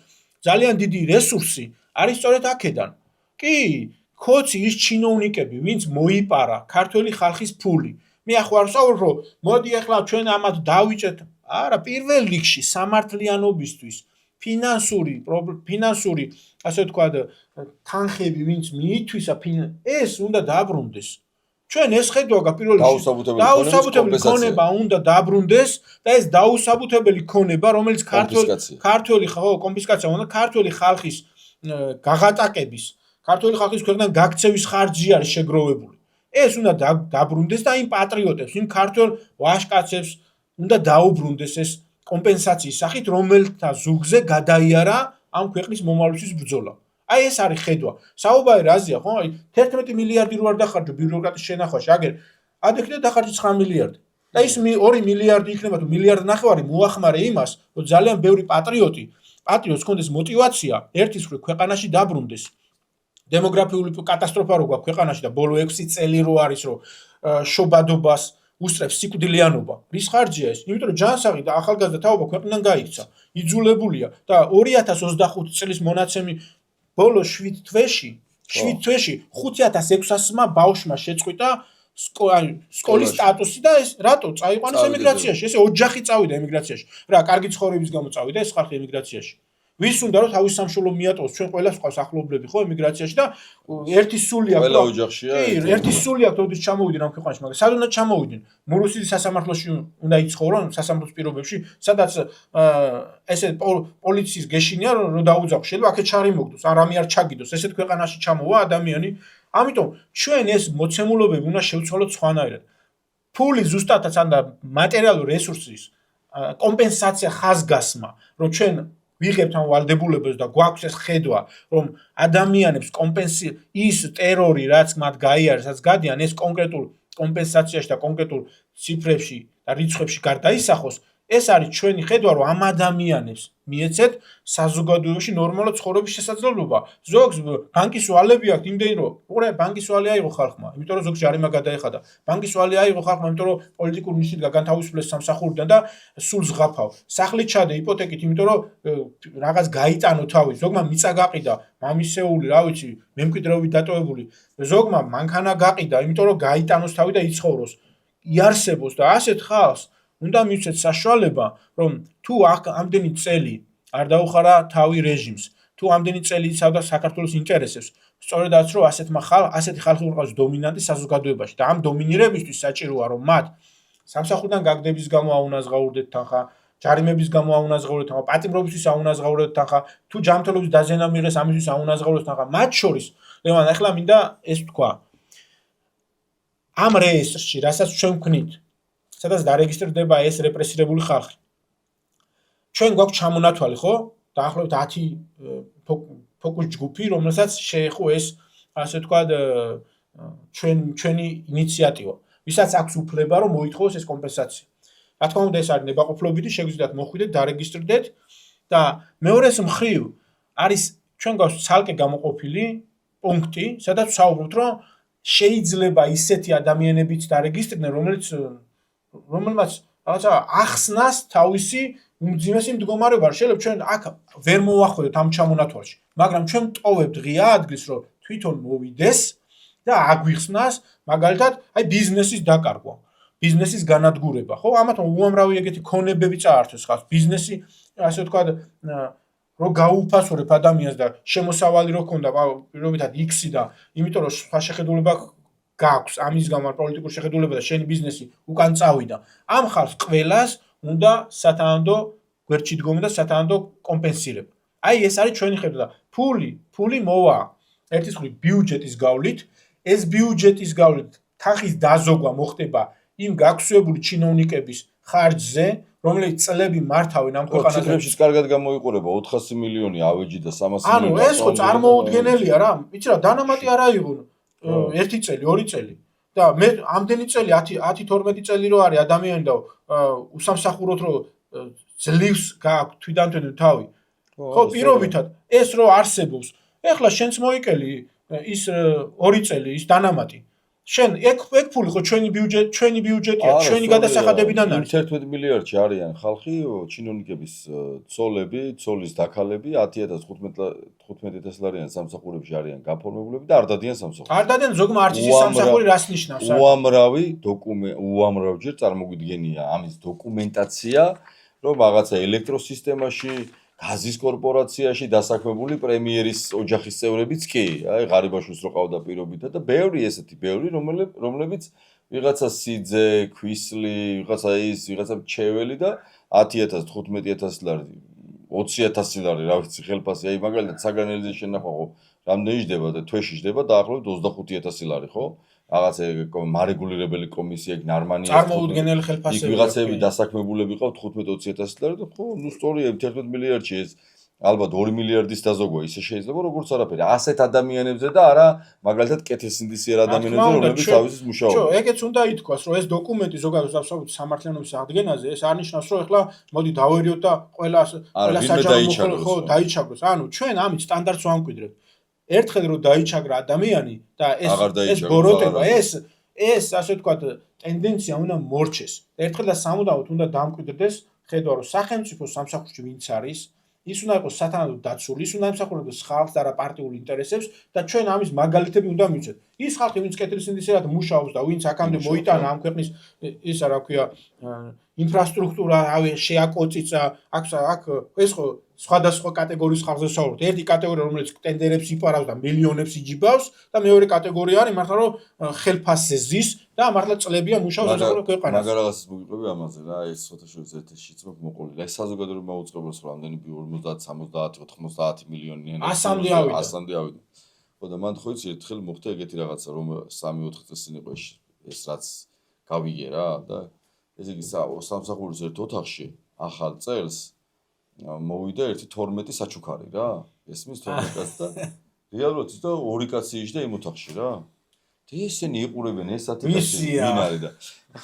ძალიან დიდი რესურსი არის სწორედ აქედან. კი, კოცი ის ჩინოვნიკები, ვინც მოიპარა ქართველი ხალხის ფული. მე ახლა არ ვსაუბრობ, რომ მოდი ახლა ჩვენ ამათ დავიჭერთ. არა, პირველ რიგში სამართლიანობისთვის ფინანსური, ასე ვთქვათ, თანხები, ვინც მიითვისა, ეს უნდა დაბრუნდეს. ჩვენ ეს ხედვა პირველ დაუსაბუთებელი ქონება უნდა დაბრუნდეს და ეს დაუსაბუთებელი ქონება, რომელიც ქართველი კონფისკაცია უნდა ქართველი ხალხის გაღატაკების, ქართველი ხალხის ქვეყნიდან გაქცევის ხარჯი არის შეგროვებული. ეს უნდა დაბრუნდეს და იმ პატრიოტებს, იმ ქართველ ვაჟკაცებს უნდა დაუბრუნდეს ეს კომპენსაციის სახით, რომელთა ზურგზე გადაიარა ამ ქვეყნის მომავლისთვის ბრძოლა. აი ეს არის ხედვა. საუბარი რაზეა, ხო? აი 11 მილიარდი რო არ დახარჯო ბიუროკრატის შენახვაში, აგერ ადექნე დახარჯო 9 მილიარდი. და ის 2 მილიარდი იქნება თუ მილიარდ ნახევარი მოახმარე იმას, რომ ძალიან ბევრი პატრიოტს ქონდეს мотиваცია ერთის მხრივ ქვეყანაში დაბრუნდეს. დემოგრაფიული კატასტროფა რო გვაქვს ქვეყანაში და ბოლო 6 წელი რო არის რომ შობადობას უსწრებს სიკვდილიანობა. რის ხარჯია ეს? იმიტომ რომ ჯანსაღი და ახალგაზრდა თაობა ქვეყნიდან გაიქცა. იძულებულია და 2025 წლის მონაცემი ბოლო 7 თვეში 5600-მა ბავშვმა შეწყვიტა სკოლის სტატუსი და ეს რატო წაიყვანეს ემიგრაციაში? ესე ოჯახი წავიდა ემიგრაციაში. რა, კარგი ცხოვრების გამო წავიდა ეს ხალხი ემიგრაციაში. ვის უნდა რომ თავის სამშობლო მიატოვოს? ჩვენ ყველას ყავს ახლობლები ხო ემიგრაციაში და ერთი სული აქვს. ყველა ოჯახშია. ერთი სული აქვს, როდის ჩამოვიდნენ ამ ქვეყანაში, მაგრამ სად უნდა ჩამოვიდნენ? მურუსის სასამართლოში უნდა იცხოვრონ, სასამართლოს პირობებში, სადაც ესე პოლიციის გეშინია რომ დაუძახოს. შეიძლება აქეთ ჩარიმოგდოს, ან რამე არ ჩაგიდოს. ესეთ ქვეყანაში ჩამოვა ადამიანი. ამიტომ ჩვენ ეს მოცემულობები უნდა შევცვალოთ სხვანაირად. ფული ზუსტადაც ან მატერიალური რესურსის კომპენსაცია ხაზგასმა, რომ ჩვენ ვიღებთ ამ ვალდებულებას და გვაქვს ეს ხედვა, რომ ადამიანებს ის ტერორი, რაც მათ გაიარეს, რაც გადიან, ეს კონკრეტულ კომპენსაციაში და კონკრეტულ ციფრებში და რიცხვებში გარდაისახოს, ეს არის ჩვენი ხედვა, რომ ამ ადამიანებს მიეცეთ საზოგადოებაში ნორმალურად ცხოვრების შესაძლებლობა. ზოგს ბანკის ვალები აქვს, იმდენი რომ ბანკის ვალი აიღო ხალხმა, იმიტომ რომ ზოგს ჯარიმა გადაეხადა. ბანკის ვალი აიღო ხალხმა, იმიტომ რომ პოლიტიკურ ნიშნით განთავისუფლეს სამსახურიდან და სულ ზღაფავ. სახლი ჩადე იპოთეკით, იმიტომ რომ რაღაც გაიტანო თავი. ზოგმა მიწა გაყიდა, მამისეული, რა ვიცი, მემკვიდრეობით დატოვებული. ზოგმა მანქანა გაყიდა, იმიტომ რომ გაიტანოს თავი და იცხოვროს. იარსებოს და ასეთ ხალხს უნდა მივცეთ საშუალება, რომ თუ ამდენი წელი არ დაუხარა თავი რეჟიმს, თუ ამდენი წელი იცავდა საქართველოს ინტერესებს, სწორედაც რომ ასეთი ხალხი უნდა იყოს დომინანტი საზოგადოებაში და ამ დომინირებისთვის საჭიროა, რომ მათ სამსახურიდან გაგდების გამო აუნაზღაურდეთ თანხა, ჯარიმების გამო აუნაზღაურდეთ თანხა, პატიმრობისთვის აუნაზღაურდეთ თანხა, თუ ჯანმრთელობის დაზიანება მიიღეს ამისთვის აუნაზღაურდეთ თანხა. მათ შორის, ლევან, ახლა მინდა ეს თქვა. ამ რეესტრში, რასაც ჩვენ ვქნით, სადაც დარეგისტრირდება ეს რეპრესირებული ხალხი. ჩვენ გვაქვს ჩამონათვალი, ხო? დაახლოებით 10 ფოკუს ჯგუფი, რომელსაც შეეხო ეს, ასე ვთქვათ, ჩვენი ინიციატივა, ვისაც აქვს უფლება, რომ მოითხოვოს ეს კომპენსაცია. რა თქმა უნდა, ეს არის ნებაყოფლობითი, შეგვიძლიათ მოხვიდეთ, დარეგისტრირდეთ და მეორეს მხრივ არის ჩვენ გვაქვს ცალკე გამოყოფილი პუნქტი, სადაც ვსაუბრობთ, რომ შეიძლება ისეთი ადამიანებიც დარეგისტრირდნენ, რომელმაც რაღაცა ახსნას თავისი უმძიმესი მდგომარეობა. შეიძლება ჩვენ აქ ვერ მოვახვედოთ ამ ჩამონათვალში, მაგრამ ჩვენ ტოვებთ ღია ადგილს, რომ თვითონ მოვიდეს და აგვიხსნას, მაგალითად, აი ბიზნესის დაკარგვა, ბიზნესის განადგურება, ხო? ამათო უამრავი ეგეთი ქონებები წაართვეს ხალხს. ბიზნესი, ასე ვთქვათ, რომ გაუუფასურებ ადამიანს და შემოსავალი რო ქონდა, პირობითად X-ი და იმიტომ რომ სხვა შეხედულება გაქვს, ამის გამო პოლიტიკურ შეხედულება და შენი ბიზნესი უკან წავიდა. ამ ხალხს ყველას უნდა სათანადო გვერდში დგომა და სათანადო კომპენსირება. აი ეს არის ჩვენი ხედვა და ფული მოვა ერთის მხრივ ბიუჯეტის გავლით, ეს ბიუჯეტის გავლით თანხის დაზოგვა მოხდება იმ გაქვსებული ჩინოვნიკების ხარჯზე, რომელიც წლები მართავენ ამ ქვეყანას. ციფრებშიც კარგად გამოიყურება 400 მილიონი ავეჯი და 300 მილიონი. ანუ ეს ხო წარმოუდგენელია რა. იცი რა, დანამატი არ აიღო 1 წელი, 2 წელი. და მე ამდენი წელი 10-12 წელი რო არის ადამიანი და უსამსახუროთ რო ძლივს გააქვს თვითონ თავი. ხო, პირობითად ეს რო არსებობს. ეხლა შენც მოიკელი ის 2 წელი ის დანამატი. შენ ეგ ფული ხო ჩვენი ბიუჯეტია, ჩვენი გადასახადებიდან არის. 11 მილიარდში არიან ხალხი, ჩინოვნიკების ცოლები, ცოლის დაქალები, 10015 ლარიან სამსახურებში არიან გაფორმებულები და არ დადიან სამსახურს. არ დადიან ზოგმა არც ის სამსახური რას ნიშნავს? უამრავჯერ წარმოგვიდგენია ამის დოკუმენტაცია, რომ რაღაცა ელექტროსისტემაში გაზის კორპორაციაში დასაქმებული პრემიერის ოჯახის წევრებიც კი, აი ღარიბაშვილს რო ყავდა პირობითა და ბევრი ესეთი, რომლებიც ვიღაცა სიძე, ქვისლი, ვიღაცა ჩეველი და 10,000, 15,000 ლარი, 20,000 ლარი, რა ვიცი, ხელფასი, აი მაგალითად საგანელიძე შენახვა ხო, რამდენი ჯდება და თვეში ჯდება დაახლოებით 25,000 ლარი, ხო? რაღაცა მარეგულირებელი კომისია იქ ნარმანია წარმოუდგენელი ხელფასები იქ ვიღაცები დასაქმებულები ყავთ 15-20,000 ლარი და ხო ნუ სწორია 11 მილიარდში ეს ალბათ 2 მილიარდის დაზოგვა ისე შეიძლება როგორც არაფერი ასეთ ადამიანებზე და არა მაგალითად კეთილსინდისიერ ადამიანებზე რომლებიც თავისის მუშაობენ ეგეც უნდა ითქვას რომ ეს დოკუმენტი ზოგადად აბსოლუტურად სამართლიანობის აღდგენაზე ეს არნიშნავს რომ ეხლა მოდი დავერიოთ და ყველა საჯარო ხო დაიჩაგროს ანუ ჩვენ ამით სტანდარტს ვამკვიდრებთ ერთხელ რომ დაიჩაგრა ადამიანი და ეს ბოროტება ეს ასე ვთქვათ ტენდენცია უნდა მორჩეს ერთხელ და სამუდამოდ უნდა დამკვიდრდეს ხედვა რომ სახელმწიფო სამსახურში ვინც არის ის უნდა იყოს სათანადო დაცული ის უნდა ემსახურებდეს ხალხს და არა პარტიულ ინტერესებს და ჩვენ ამის მაგალითები უნდა მივცეთ ის ხალხი ვინც კეთილსინდისიერად მუშაობს და ვინც აქამდე მოიტანა ამ ქვეყნის ისა რა ქვია ინფრასტრუქტურა შეაკოწიცა აქ ეს ხო სხვადასხვა კატეგორიის ხალხზე ვსაუბრობთ. ერთი კატეგორია რომელიც ტენდერებს იპარავს და მილიონებს იჯიბავს და მეორე კატეგორია არის მართლა რომ ხელფასზე ზის და მართლა წლებია მუშაობს საზოგადო ქვეყანას. მაგარ რაღაცას მოგიყვები ამაზე რა ეს ფოტოშოპის ერთ-ერთი წმ მოყოლი. რა ეს საზოგადოება უწყებელს რომ ამდენი 50, 70, 90 მილიონიანი 100-მდე ავიდა. 100-მდე ავიდა. ხო და მან ხო იცი ერთხელ მოხდა ეგეთი რაღაცა რომ 3-4 წელს წინ იყო ეს რაც გავიგე რა და ეს იგი სამსახურის ერთ ოთახში ახალ წელს მოვიდა ერთი 12 საჩუქარი რა ესმის 12 კაცი და რეალურად ის და ორი კაცი იჯდა იმ ოთახში რა და ესენი იყურებენ ეს 10 კაცი ვინ არის და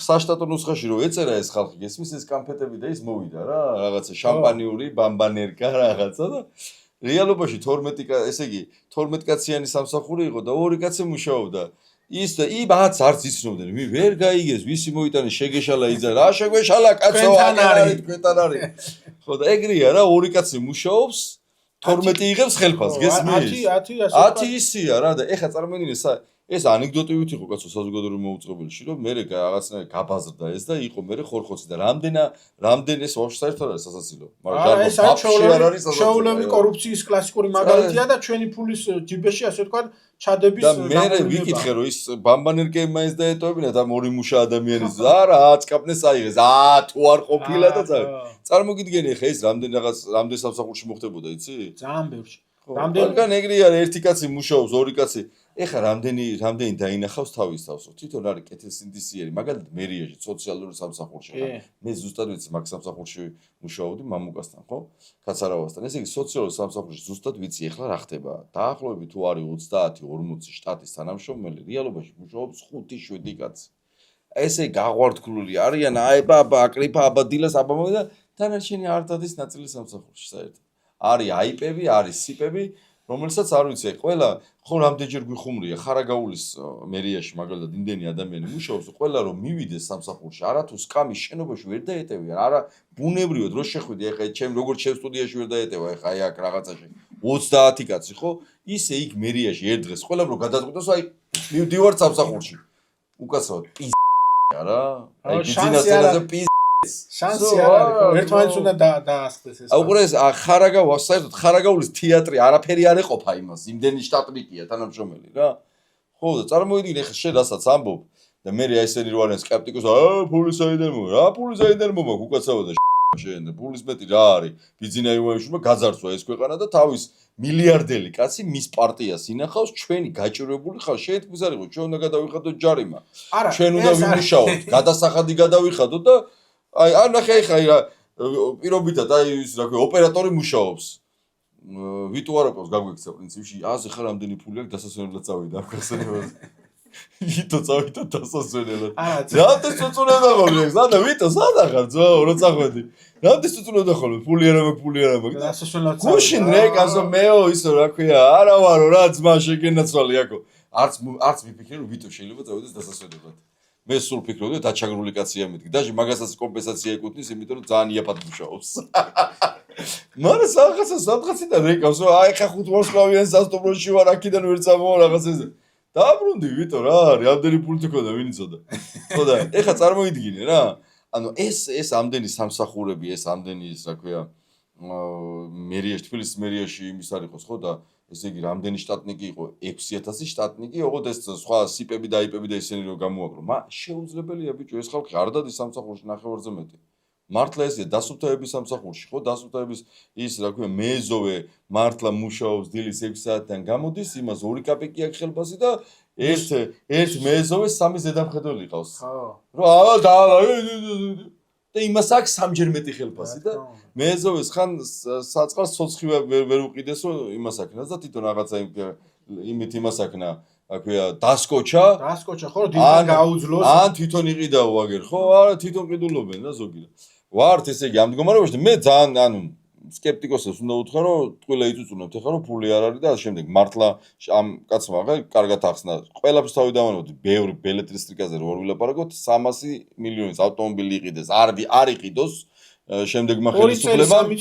საშტატო ნუსხაში რო ეწერა ეს ხალხი ესმის ეს კამფეტები და ის მოვიდა რა რაღაცა შამპანიური ბამბანერკა რაღაცა და რეალობაში 12 ესე იგი 12 კაციანი სამსახური იყო და ორი კაცი მუშაობდა ის და იმაც არც იცნობდნენ მე ვერ გაიგეს ვისი მოიტანე შეგეშალა იძა რა შეგვეშალა კაცო არის თქვენთან არის ხო და ეგრეა რა ორი კაცი მუშაობს 12 იღებს ხელფასს გესმის 10 ისია რა და ეხა წარმოიდგინე ეს ანეკდოტივით იყო კაცო საზოგადოებრივ მოუწყებელში რომ მე რაღაცნაირად გაბაზრდა ეს და იყო მე ხორხოცი და რამდენ ეს ვაფშე საერთოდ არის სასაცილო მაგრამ ეს არის შოულები კორუფციის კლასიკური მაგალითია და ჩვენი ფულის ჯიბეში ასე ვთქვათ ჩადების და მე ვიკითხე რომ ის ბამბანერკები მაინც დაეტოვებინათ ამ ორი მუშა ადამიანის არა აწკაპნეს აიღეს თუ არ ყოფილა და წარმოგიდგენი ხა ეს რამდენ სამსახურში მოხდებოდა იცი ძალიან ბევრში რამდენი ეგრეა ერთი კაცი მუშაობს ორი კაცი ეხა რამდენი დაინახავს თავის თავს თვითონ არის კეთილსინდისიერი მაგალითად მერიაში სოციალური სამსახურში ხა მე ზუსტად ვიცი მაგ სამსახურში მუშაობდი მამუკასთან ხო კაცარავასთან ესე იგი სოციალურ სამსახურში ზუსტად ვიცი ეხლა რა ხდება დაახლოებით თუ არის 30-40 შტატის თანამშრომელი რეალობაში მუშაობს 5-7 კაცი ესე გაღვარდქლული არიან აი ბაბა აკრიფა აბადილას აბამო და დანარჩენი არ დადის ნაწილი სამსახურში საერთოდ არის აიპები არის სიპები რომელსაც არ ვიცი ყველა ხო რამდენჯერ გვიხუმრია ხარაგაულის მერიაში მაგალითად იმდენი ადამიანი მუშაობს ყველა რომ მივიდეს სამსახურში არა თუ სკამის შენობაში ვერ დაეტევიან არა ბუნებრივად რო შეხვიდი ეხა ჩემ როგორც ჩემ სტუდიაში ვერ დაეტევა ეხა აი აქ რაღაცაში 30 კაცი ხო ისე იქ მერიაში ერთ დღეს ყველა რო გადაწყვიტოს აი მივდივარ სამსახურში უკაცრავად არა აი ბიზნეს ენაზე შანსი არ არის ერთმანეთს უნდა დაასხდეს ეს აუყურეს ხარაგაუას საერთოდ ხარაგაულის თეატრი არაფერი არ ეყოფა იმას იმდენი შტატნიკია თანამშრომელი რა ხო და წარმოიდგინე ხა შენ რასაც ამბობ და მე ესენი რო არიან სკეპტიკოს ფული საიდან მოვა რა ფული საიდან მოვა უკაცრავად შენ და ფულის მეტი რა არის ბიზნესა იმუშავა გაძარცვა ეს ქვეყანა და თავის მილიარდელი კაცი მის პარტიას ინახავს ჩვენი გაჭირვებული ხარ შეეთქმის არ იყო ჩვენ უნდა გადავიხადოთ ჯარიმა ჩვენ უნდა ვიმუშაოთ გადასახადი გადავიხადოთ და აი ან ნახე ხა რა პირობითად აი ის რა ქვია ოპერატორი მუშაობს ვიტუარაკოს გაგვიქცა პრინციპში აზე ხარ რამდენი ფული აქვს დასასვენებლად წავიდა ამ ხსენებაზე ვიტო წავიდა დასასვენებლად რატო წუწუნებდა ხოლმე ზადა ვიტო სადა ხარ ძო რო წახვედი რატო წუწუნებდა ხოლმე ფული არა მაქვს დასასვენებლად წავიდა გუშინ რე კაცო მეო ისო რა ქვია არა ვარო რა ძმა შეგენაცვალი აქო არც მიფიქრე რომ ვიტო შეიძლება წავიდეს დასასვენებლად მე სულ ფიქრობდი დაჩაგრული კაცია მეთქი და მაგასაც კომპენსაცია ეკუთვნის იმიტომ რომ ძალიან იაფად მუშაობს მაგრამ სადღაციდან რეკავს რომ აი ხა 5 ვარსკვლავიან სასტუმროში ვარ აქედან ვერ წამოვა რაღაცაზე დაბრუნდი ვიტო რა რამდენი ფული თქონდა ვინ იცოდა ხო და ეხა წარმოიდგინე რა ანუ ეს ამდენი სამსახურები ეს ამდენი ის რა ქვია მერიაში თბილისის მერიაში იმის არ იყოს ხო და ესე იგი რამდენი შტატნიკი იყო 6000 შტატნიკი ოღონდ ეს სხვა სიპები და აიპები და ისინი რომ გამოაგრო შეუძლებელია ბიჭო ეს ხალხი არ დადის სამსახურში ნახევარზე მეტი მართლა ესეა დასუფთავების სამსახურში ხო დასუფთავების ის რა ქვია მეზოვე მართლა მუშაობს დილის 6 საათიდან გამოდის იმას 2 კაპიკი აქვს ხელფასი და ერთ მეზოვე 3 ზედამხედველი ყავს ხო და იმას აქვს 3-ჯერ მეტი ხელფასი და მეზოვეს ხან საწყალს ცოცხი ვერ უყიდეს რომ იმას აქნას და თვითონ რაღაცა იმით იმას აქნა რა ქვია დასკოჩა ხო დიდან გაუძლოს ან თვითონ იყიდაო აგერ ხო არა თვითონ ყიდულობენ და ზოგი ვართ ესე იგი ამ მდგომარეობაში მე ძალიან ანუ სკეპტიკოსებს უნდა უთხრა რომ ტყუილა იწუწუნებთ ეხლა რომ ფული არ არის და ამ შემდეგ მართლა ამ კაცმა ხა კარგად ახსნა ყველაფერს თავი დავანებოთ ბევრი ბელეტრისტრიკაზე რო ვილაპარაკოთ 300 მილიონის ავტომობილი იყიდეს არ იყიდოს შემდეგმა ხელისუფლებამ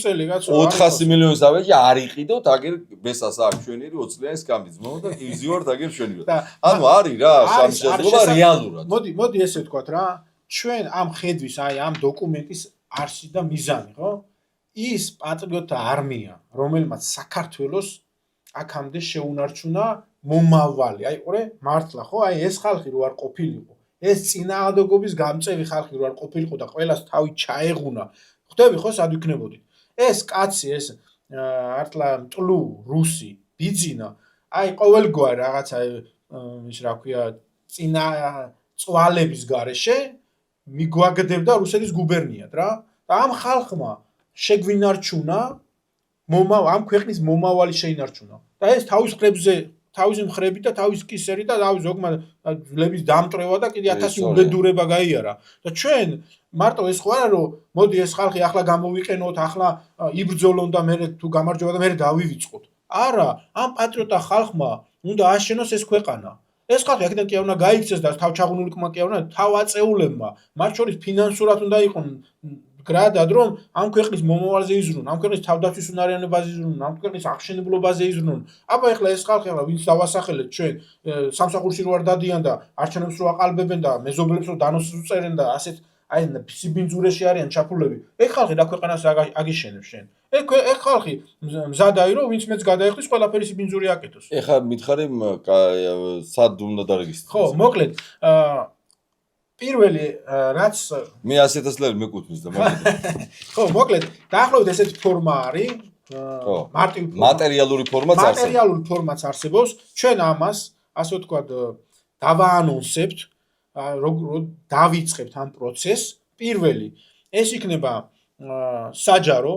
400 მილიონის ავეჯი არ იყიდოთ აგერ ბესას აქვს ჩვენიერი 20 წლიანი სკამი ძმაო და იზივართ აგერ ჩვენი ანუ არის რა ამ შესაძლებლობა რეალურად მოდი ესე ვთქვათ რა ჩვენ ამ ხედვის აი ამ დოკუმენტის არსი და მიზანი ხო ის პატრიოტთა არმია რომელმაც საქართველოს აქამდე შეუნარჩუნა მომავალი აი ყურე მართლა ხო აი ეს ხალხი რო არ ყოფილიყო ეს წინააღმდეგობის გამწევი ხალხი რო არ ყოფილიყო და ყველას თავი ჩაეღუნა ხვდები ხო სად ვიქნებოდით ეს კაცი ეს მართლა მტლუ რუსი ბიძინა აი ყოველგვარი რაღაცა ის რა ქვია წინა წვალების გარეშე მიგვაგდებდა რუსეთის გუბერნიად რა და ამ ხალხმა შეგვინარჩუნა ამ ქვეყნის მომავალი შეინარჩუნა და ეს თავის ხრებზე თავის მხრებით და თავის კისერი და თავის ზოგმა ძლების დამტრევა და კიდე 1000 უბედურება გაიარა და ჩვენ მარტო ეს ხო არა რომ მოდი ეს ხალხი ახლა გამოვიყენოთ ახლა იბრძოლონ და მე თუ გამარჯვება და მე დავივიწყოთ არა ამ პატრიოტთა ხალხმა უნდა აშენოს ეს ქვეყანა ეს ხალხი აქედან კი არ უნდა გაიქცეს და თავჩაღუნულიკმა კი არ უნდა თავაწეულებმა მათ შორის ფინანსურად უნდა იყონ გრადად რომ ამ ქვეყნის მომავალზე იზრუნონ, ამ ქვეყნის თავდაცვის უნარიანობაზე იზრუნონ, ამ ქვეყნის აღშენებლობაზე იზრუნონ. აბა ეხლა ეს ხალხი ახლა ვინც დავასახელეთ ჩვენ სამსახურში რო არ დადიან და არჩევნებს რო აყალბებენ და მეზობლებს რო დანოს უწერენ და ასეთ აი სიბინძურეში არიან ჩაფულები. ეგ ხალხი რა ქვეყანას აგიშენებს შენ? ეგ ხალხი მზადაი რომ ვინც მეც გადაიხდის ყველაფერი სიბინძური აკეთოს. ეხლა მითხარი სად უნდა დარეგისტრირდეს? ხო, მოკლედ პირველი რაც მე 100.000 ლარი მეკუთვნის და ხო მოკლედ დაახლოებით ესეთი ფორმა არის მარტივი მატერიალური ფორმაც არსებობს მატერიალური ფორმაც არსებობს ჩვენ ამას ასე ვთქვათ დავაანონსებთ როგორ დავიწყებთ ამ პროცესს პირველი ეს იქნება საჯარო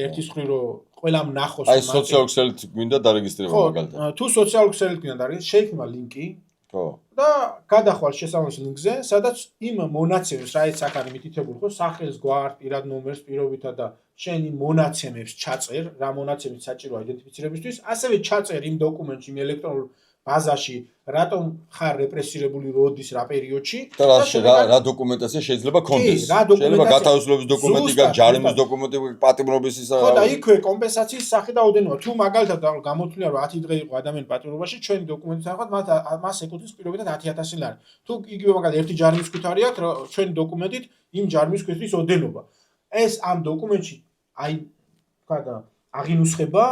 ერთის მხრივ რომ ყველამ ნახოს აი სოციალურ ქსელით გვინდა დარეგისტრირება მაგალითად თუ სოციალურ ქსელით გვინდა დარეგისტრირება შეიქმნა ლინკი ხო და გადახვალ შესაბამის ლინკზე, სადაც იმ მონაცემებს, რაიც აქ არის მითითებული, ხო, სახელს, გვარს, პირად ნომერს, პირობითა და შენი მონაცემებს ჩაწერ, რა მონაცემით საჭიროა იდენტიფიცირებისთვის, ასევე ჩაწერ იმ დოკუმენტში, იმ ელექტრონულ ბაზაში, რატომ ხარ რეპრესირებული როდის რა პერიოდში და რა დოკუმენტაცია შეიძლება კონდეს. შეიძლება გათავისუფლების დოკუმენტი, ჯარიმის დოკუმენტი, პატიმრობის ისა. ხო და იქვე კომპენსაციის სახე და ოდენობა. თუ მაგალითად გამოთვლია რომ 10 დღე იყო ადამიანი პატიმრობაში, ჩვენი დოკუმენტით ახლა მას ეკუთვნის პირობითად 10,000 ლარი. თუ იგივე მაგალითად ერთი ჯარიმის ქვითარი აქვს, ჩვენი დოკუმენტით იმ ჯარიმის ქვითრის ოდენობა. ეს ამ დოკუმენტში აი თქვა და აღინუსხება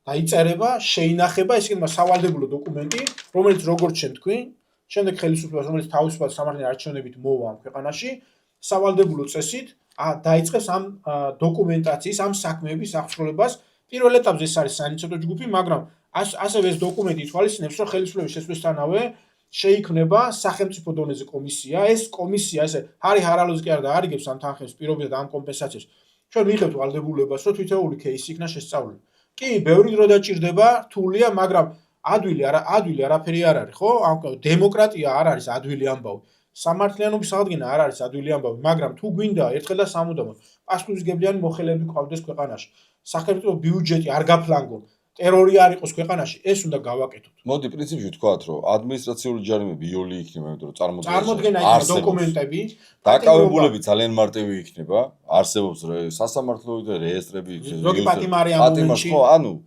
დაიწერება, შეინახება, ეს იქნება სავალდებულო დოკუმენტი, რომელიც როგორც შენ თქვი, შემდეგ ხელისუფლებას, რომელიც თავისუფლად სამართლიანი არჩევნებით მოვა ამ ქვეყანაში, სავალდებულო წესით დაიწყებს ამ დოკუმენტაციის, ამ საქმეების აღსრულებას. პირველ ეტაპზე ეს არის საინიციატივო ჯგუფი, მაგრამ ასევე ეს დოკუმენტი ითვალისწინებს, რომ ხელისუფლების შესვლისთანავე შეიქმნება სახელმწიფო დონეზე კომისია. ეს კომისია ესე ჰარალოზე კი არ დაარიგებს ამ თანხებს პირობითად ამ კომპენსაციას. ჩვენ ვიღებთ ვალდებულებას, რომ თითოეული кейსი იქნა შესწავლილი. კი, ბევრი დრო დაჭირდება, რთულია, მაგრამ ადვილი არაფერი არ არის, ხო? ამ დემოკრატია არ არის ადვილი ამბავი. სამართლიანობის აღდგენა არ არის ადვილი ამბავი, მაგრამ თუ გვინდა ერთხელ და სამუდამოდ პასუხისმგებლიანი მოხელეები ყავდეს ქვეყანაში, სახელმწიფო ბიუჯეტი არ გაფლანგონ, ტერორი არ იყოს ქვეყანაში, ეს უნდა გავაკეთოთ. მოდი პრინციპში ვთქვათ, რომ ადმინისტრაციული ჯარიმები იოლი იქნება, იმიტომ რომ წარმოდგენა იქნება დოკუმენტები, დაკავებულები ძალიან მარტივი იქნება, არსებობს სასამართლო რეესტრები, ზოგი პატიმარია მომენტში.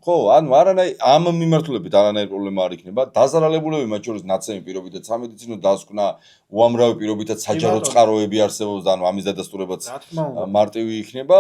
ხო, არანაირი ამ მიმართულებით არანაირი პრობლემა არ იქნება. დაზარალებულები მათ შორის ნაცემი პირობითად სამედიცინო დასკვნა, უამრავი პირობითად საჯარო წყაროები არსებობს და ამის დადასტურებაც მარტივი იქნება.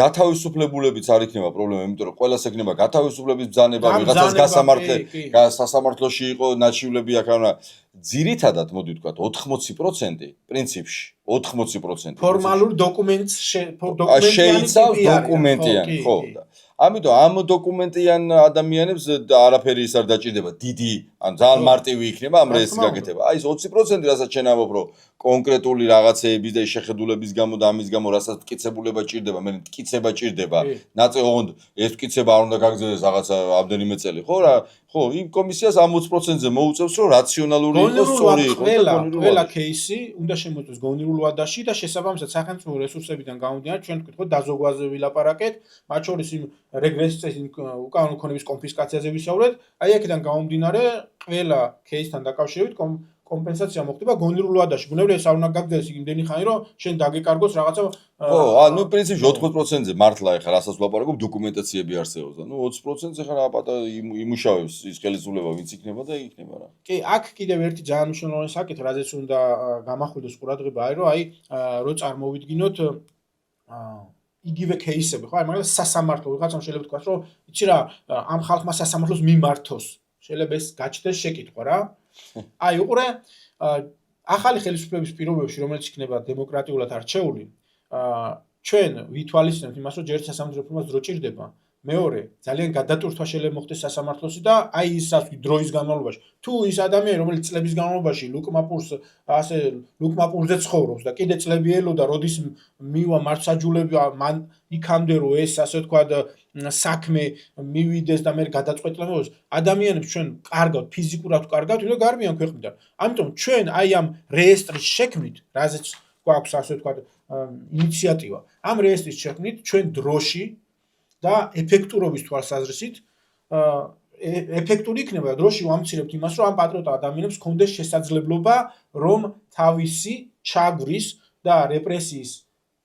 გათავისუფლებულებიც არ იქნება პრობლემა, იმიტომ რომ ყველას ექნება გათავისუფლების ბრძანება, ვიღაცას სასამართლოში იყო ნაჩივლები აქ არა. ძირითადად მოდი ვთქვათ 80% პრინციპში 80% ფორმალურ დოკუმენტს შეიცავს დოკუმენტიანი ხო და ამიტომ ამ დოკუმენტიან ადამიანებს არაფერი ის არ დაჭირდება დიდი ან ძალიან მარტივი იქნება ამ რეესტრის გაკეთება აი ეს 20% რასაც შენ ამბობ რომ კონკრეტული რაღაცეების და შეხედულების გამო და ამის გამო რასაც მტკიცებულება ჭირდება მე მტკიცება ჭირდება ნაწილ ოღონდ ეს მტკიცება არ უნდა გაგრძელდეს რაღაცა ამდენიმე წელი ხო რა ხო იმ კომისიას ამ 20%-ზე მოუწევს რომ რაციონალური იყოს სწორი იყოს ყველა кейსი უნდა შემოწმოს გონიურულ ვადაში და შესაბამისად სახელმწიფო რესურსებიდან გამომდინარე ჩვენ ვთქვით რომ დაზოგვაზე ვილაპარაკეთ მათ შორის იმ რეგრესიის უკანონო ქონების კონფისკაციაზე ვისაუბრეთ აი აქედან გამომდინარე ყველა кейსთან დაკავშირებით კომპენსაცია მოხდება გონიურულ ვადაში. ბუნებრივია ეს არ უნდა გაგრძელდეს იმდენი ხანი, რომ შენ დაგეკარგოს რაღაცა. ხო, პრინციპში 80%-ზე მართლა ეხლა რასაც ვლაპარაკობ, დოკუმენტაციები არსებობს და 20%-ზე ხარ აპატა იმუშავებს ის ხელისუფლება, ვინც იქნება და იქნება რა. კი, აქ კიდევ ერთი ძალიან მნიშვნელოვანი საკითხი, რაზეც უნდა გამახვილოს ყურადღება, აი რო წარმოვიდგინოთ იგივე кейსები, ხო? აი მაგალითად სასამართლო ვიღაცამ შეიძლება თქვას, რომ იცი რა, ამ ხალხმა სასამართლოს მიმართოს. შეიძლება ეს გაჩნდეს შეკითხვა რა. აი უყურე ახალი ხელისუფლების პირობებში რომელიც იქნება დემოკრატიულად არჩეული ჩვენ ვითვალისწინებთ იმას რომ ჯერ სასამართლო რეფორმას დრო ჭირდება მეორე ძალიან გადატვირთვა შეიძლება მოხდეს სასამართლოსი და აი ისაც დროის განმავლობაში თუ ის ადამიანი რომელიც წლების განმავლობაში ლუკმაპურზე ცხოვრობს და კიდე წლები ელოდა როდის მივა მართსაჯულები მან იქამდე რომ ეს ასე ვთქვათ საქმე მივიდეს და მე გადაწყვეტილებას ადამიანებს ჩვენ კარგავთ ფიზიკურად კარგავთ უნდა გარბიან ქვეყნიდან ამიტომ ჩვენ აი ამ რეესტრის შექმნით რაზეც გვაქვს ასე ვთქვათ ინიციატივა ამ რეესტრის შექმნით ჩვენ დროში და ეფექტურობის თვალსაზრისით ეფექტური იქნება და დროში ვამცირებთ იმას რომ ამ პატრიოტ ადამიანებს კონდეს შესაძლებლობა რომ თავისი ჩაგვრის და რეპრესიის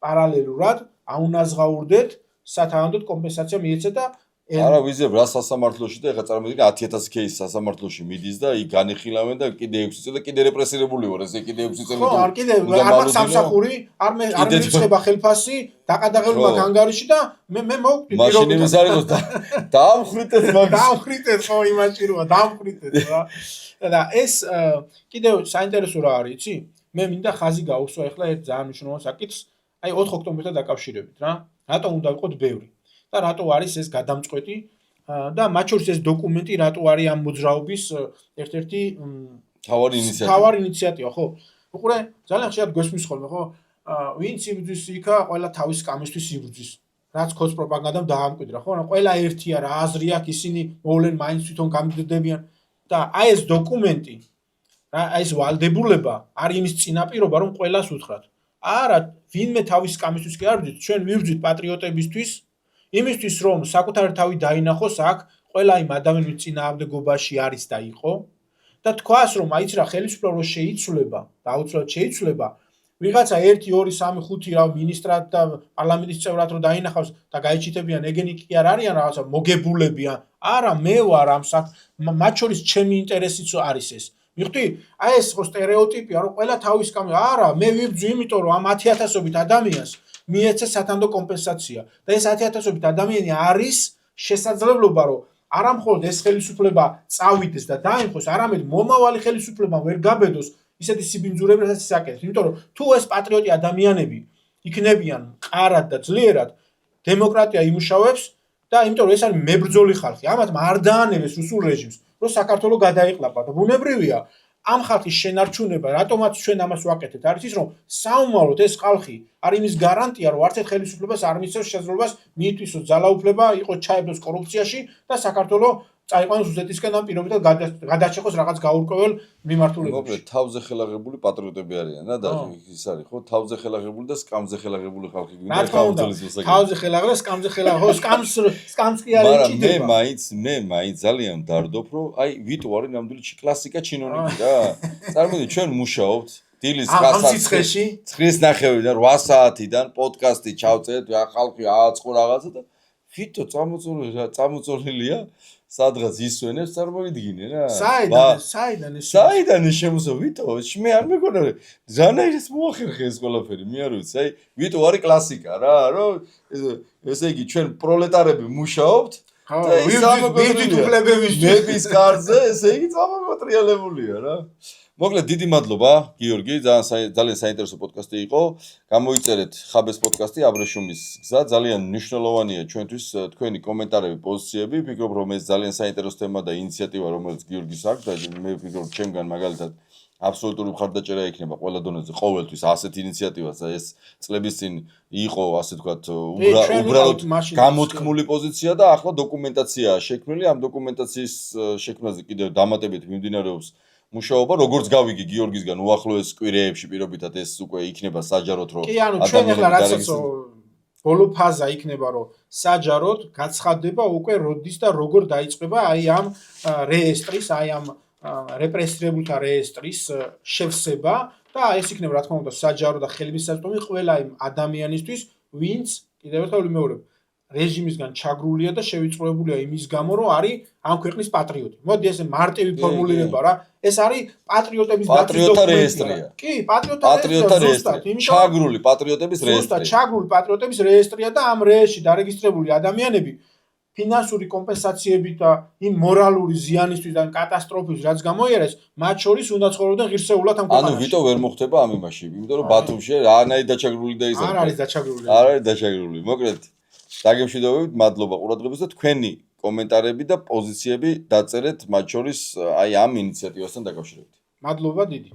პარალელურად აუნაზღაურდეთ სათანადოდ კომპენსაცია მიეცეთ და არა ვიზებ რა სასამართლოში და ეხლა წარმოვიდგინე 10000 кейსი სასამართლოში მიდის და იქ განიხილავენ და კიდე 6 წელი და კიდე რეპრესირებული ვარ ესე კიდე 6 წელი ხო არ კიდე არ მაქვს სამსახური არ მეცხება ხელფასი დაყადაღებულმა განგარიში და მე მოვკვდი მაშინ იმის არ იყოს დაამხრიტეთ მაგას დაამხრიტეთ ხო იმაში როა დაამხრიტეთ რა და ეს კიდევ საინტერესო რა არის იცი მე მინდა ხაზი გაუსვა ეხლა ერთ ძალიან მნიშვნელოვან საკითხს აი 4 ოქტომბერთან დაკავშირებით რა რატომ უნდა ვიყოთ ბევრი და რატო არის ეს გადამწყვეტი და მათ შორის ეს დოკუმენტი რატო არის ამ მოძრაობის ერთ-ერთი თავარი ინიციატივა ხო უყურე ძალიან ხშირად გვესმის ხოლმე ხო ვინც იბრძვის იქა ყველა თავის კამისთვის იბრძვის რაც ქოს პროპაგანდამ დაამკვიდრა ხო ყველა ერთია რა აზრი აქვს ისინი მოვლენ მაინც თვითონ გამდიდებიან და აი ეს დოკუმენტი რა აი ეს ვალდებულება არის იმის წინაპირობა რომ ყველას უთხრათ არა ვინმე თავის კამისთვის კი არ იბრძვის ჩვენ ვიბრძვით პატრიოტებისთვის იმისთვის რომ საკუთარი თავი დაინახოს აქ ყველა იმ ადამიანის წინააღმდეგობაში არის და იყო და თქვას რომ აიც რა ხელისუფლება რო შეიცვლება და აუცილებლად შეიცვლება ვიღაცა 1 2 3 5 რა მინისტრად და პარლამენტის წევრად რო დაინახავს და გაიჩიტებიან ეგენი კი არ არიან რაღაცა მოგებულებიან არა მე ვარ ამ მათ შორის ჩემი ინტერესიც არის ეს მიხვდი აი ეს ხო სტერეოტიპია რომ ყველა თავის კამი არა მე ვიბძვი იმიტომ რომ ამ 10000-ობით ადამიანს მიეცეს სათანდო კომპენსაცია და ეს 10000-ობით ადამიანი არის შესაძლებლობა რომ არა მხოლოდ ეს ხელისუფლება წავიდეს და დაიმხოს არამედ მომავალი ხელისუფლება ვერ გაბედოს ისეთი სიბინძურები რასაც ისაკეთებს იმიტომ რომ თუ ეს პატრიოტი ადამიანები იქნებიან მყარად და ძლიერად დემოკრატია იმუშავებს და იმიტომ რომ ეს არის მებრძოლი ხალხი ამათ არ დაანებეს რუსულ რეჟიმს რომ საქართველოს გადაეყლაპა და ბუნებრივია ამ ხალხის შენარჩუნება რატომაც ჩვენ ამას ვაკეთებთ არის ის რომ საომაროდ ეს ხალხი არის იმის გარანტია რომ არც ერთ ხელისუფლებას არ მისცემს შესაძლებლობას მიითვისოს ძალაუფლება იყოს ჩაებდოს კორუფციაში და საქართველოს წაიყვანოს რუსეთისკენ ამ პირობითად გადაჭეხოს რაღაც გაურკვეველ მიმართულებებში. მოკლედ თავზე ხელაღებული პატრიოტები არიან რა და ის არის ხო თავზე ხელაღებული და სკამზე ხელაღებული ხალხი გვინდა ხალხის თავზე ხელაღლა სკამზე ხელაღლა სკამს კი არ ეჭიდება. მე მაინც ძალიან დარდობ რომ აი ვიტო არის ნამდვილი კლასიკა ჩინონიკი რა. წარმოვიდგინე ჩვენ მუშაობთ დილის ამ სიცხეში 9:30-დან 8 საათიდან პოდკასტი ჩავწერეთ, ხალხი ააწყო რაღაცა და ვიტო წამოწოლილია სადღაც ისვენებს წარმოიდგინე რა. საიდან ეს შემოსა ვიტო? მე არ მეგონა ზანაირს მოახერხე ეს ყველაფერი, მე არ ვიცი. აი ვიტო არის კლასიკა რა, რომ ესე იგი ჩვენ პროლეტარები მუშაობთ და ვიძით უფლებების ნების კარზე, ესე იგი წამოტრიალებულია რა. მოკლედ დიდი მადლობა გიორგი, ძალიან საინტერესო პოდკასტი იყო. გამოიწერეთ ხაბეს პოდკასტი აბრეშუმის გზა, ძალიან მნიშვნელოვანია ჩვენთვის თქვენი კომენტარები, პოზიციები. ვფიქრობ რომ ეს ძალიან საინტერესო თემა და ინიციატივა რომელიც გიორგის აქვს და მე ვფიქრობ ჩემგან მაგალითად აბსოლუტური მხარდაჭერა იქნება ყველა დონეზე ყოველთვის ასეთ ინიციატივას და ეს წლების წინ იყო ასე ვთქვათ უბრალოდ გამოთქმული პოზიცია და ახლა დოკუმენტაციაა შექმნილი. ამ დოკუმენტაციის შექმნაზე კიდევ დამატებით მიმდინარეობს მუშაობა, როგორც გავიგე გიორგისგან უახლოეს კვირეებში პირობითად ეს უკვე იქნება საჯაროდ რომ კი, ანუ ჩვენ ახლა რაც ბოლო ფაზა იქნება რომ საჯაროდ გაცხადდება უკვე როდის და როგორ დაიწყება აი ამ რეესტრის, აი ამ რეპრესირებულთა რეესტრის შევსება და ეს იქნება რა თქმა უნდა საჯარო და ხელმისაწვდომი ყველა იმ ადამიანისთვის, ვინც კიდევ ერთხელ ვიმეორებ რეჟიმისგან ჩაგრულია და შევიწროებულია იმის გამო რომ არის ამ ქვეყნის პატრიოტი. მოდი ესე მარტივი ფორმულირება რა. ეს არის პატრიოტების რეესტრია. კი, პატრიოტთა რეესტრი. ჩაგრული პატრიოტების რეესტრი. ზუსტად, ჩაგრული პატრიოტების რეესტრია და ამ რეესტრში დარეგისტრირებული ადამიანები ფინანსური კომპენსაციებით და იმ მორალური ზიანისთვის და კატასტროფის რაც გამოიარეს, მათ შორის უნდა ცხოვრობდნენ ღირსეულად ამ ქვეყანაში. ანუ ვიტო ვერ მოხდება ამ იმაში, იმიტომ რომ ბათუმში არანაირი დაჩაგრული და ის არ არის დაჩაგრული. არ არის დაჩაგრული. მოკლედ დაგემშვიდობებით, მადლობა ყურადღებისთვის და თქვენი კომენტარები და პოზიციები დაწერეთ მათ შორის აი ამ ინიციატივასთან დაკავშირებით. მადლობა დიდი.